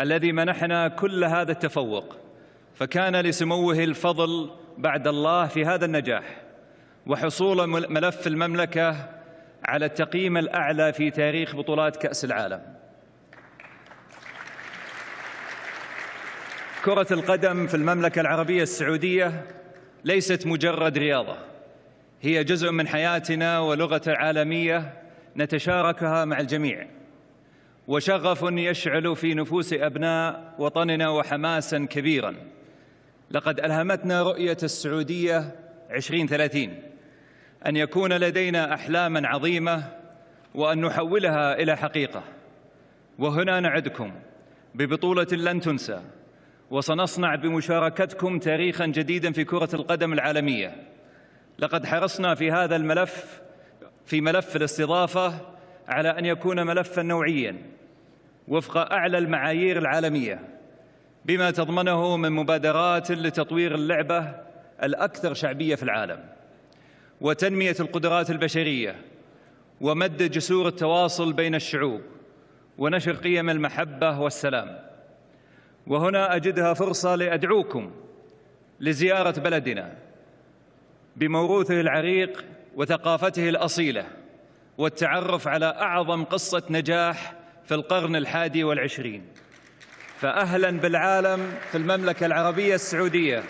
الذي منحنا كل هذا التفوق، فكان لسموه الفضل بعد الله في هذا النجاح وحصول ملف المملكة على التقييم الأعلى في تاريخ بطولات كأس العالم. كرة القدم في المملكة العربية السعودية ليست مجرد رياضة، هي جزء من حياتنا ولغة عالمية نتشاركها مع الجميع، وشغف يشعل في نفوس أبناء وطننا وحماسا كبيرا. لقد ألهمتنا رؤية السعودية 2030 أن يكون لدينا أحلاما عظيمة وأن نحولها إلى حقيقة. وهنا نعدكم ببطولة لن تنسى، وسنصنع بمشاركتكم تاريخا جديدا في كرة القدم العالمية. لقد حرصنا في هذا الملف، في ملف الاستضافة، على أن يكون ملفا نوعيا وفق أعلى المعايير العالمية، بما تضمنه من مبادرات لتطوير اللعبة الأكثر شعبية في العالم، وتنمية القدرات البشرية، ومد جسور التواصل بين الشعوب، ونشر قيم المحبة والسلام. وهنا أجدها فرصة لأدعوكم لزيارة بلدنا بموروثه العريق وثقافته الأصيلة، والتعرف على أعظم قصة نجاح في القرن 21. فأهلا بالعالم في المملكة العربية السعودية.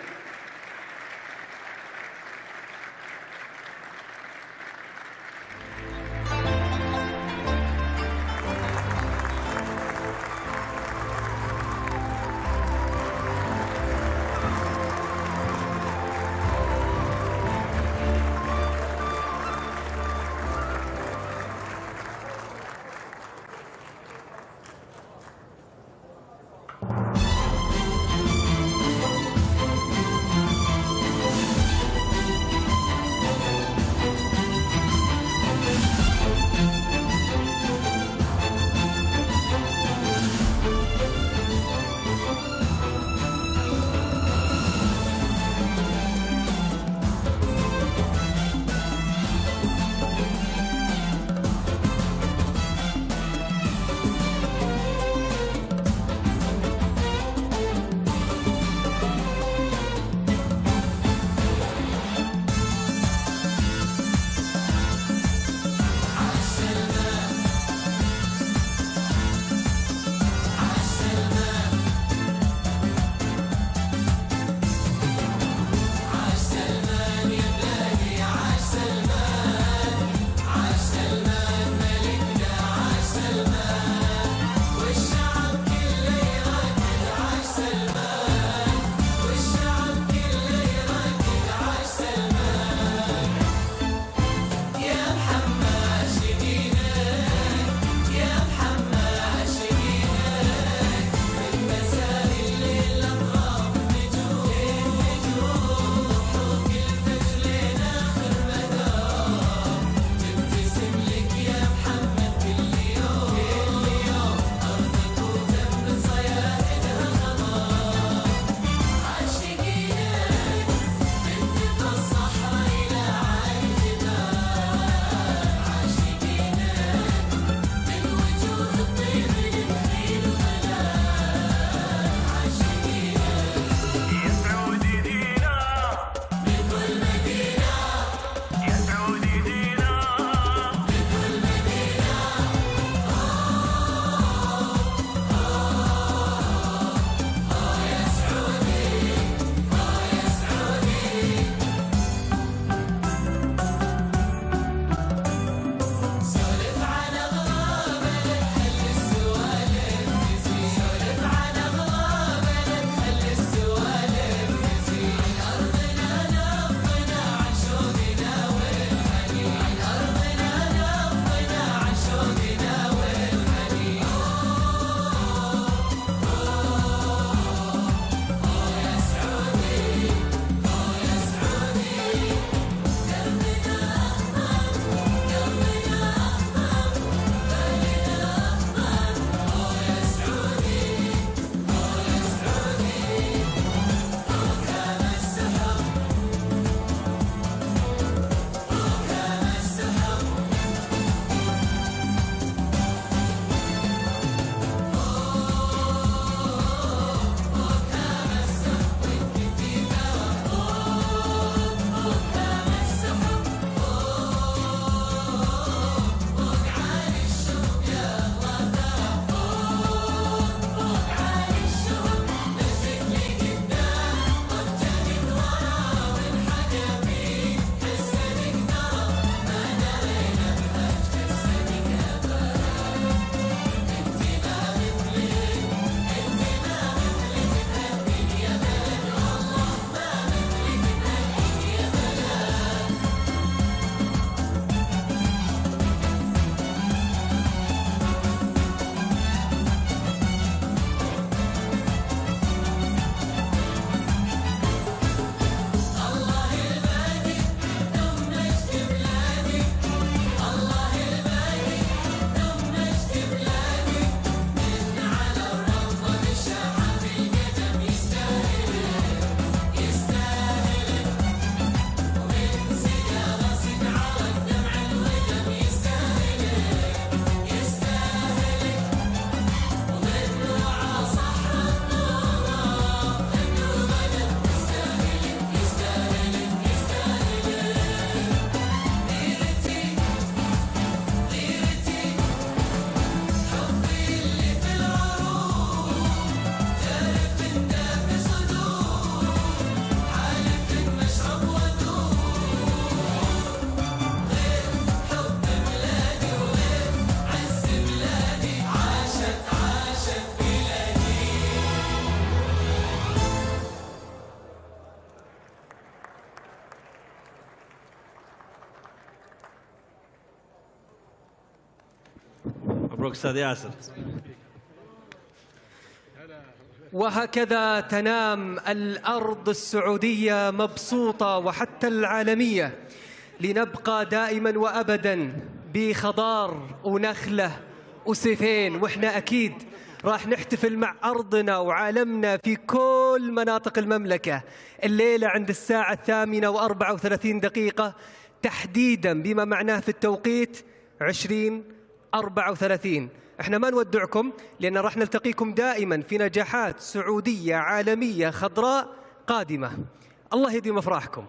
مبروك أستاذ ياسر. وهكذا تنام الأرض السعودية مبسوطة وحتى العالمية، لنبقى دائما وأبدا بخضار ونخلة وسيفين. وإحنا أكيد راح نحتفل مع أرضنا وعالمنا في كل مناطق المملكة الليلة عند الساعة 8:34 تحديدا، بما معناه في التوقيت 20:34. احنا ما نودعكم، لأن راح نلتقيكم دائما في نجاحات سعودية عالمية خضراء قادمة. الله يديم أفراحكم.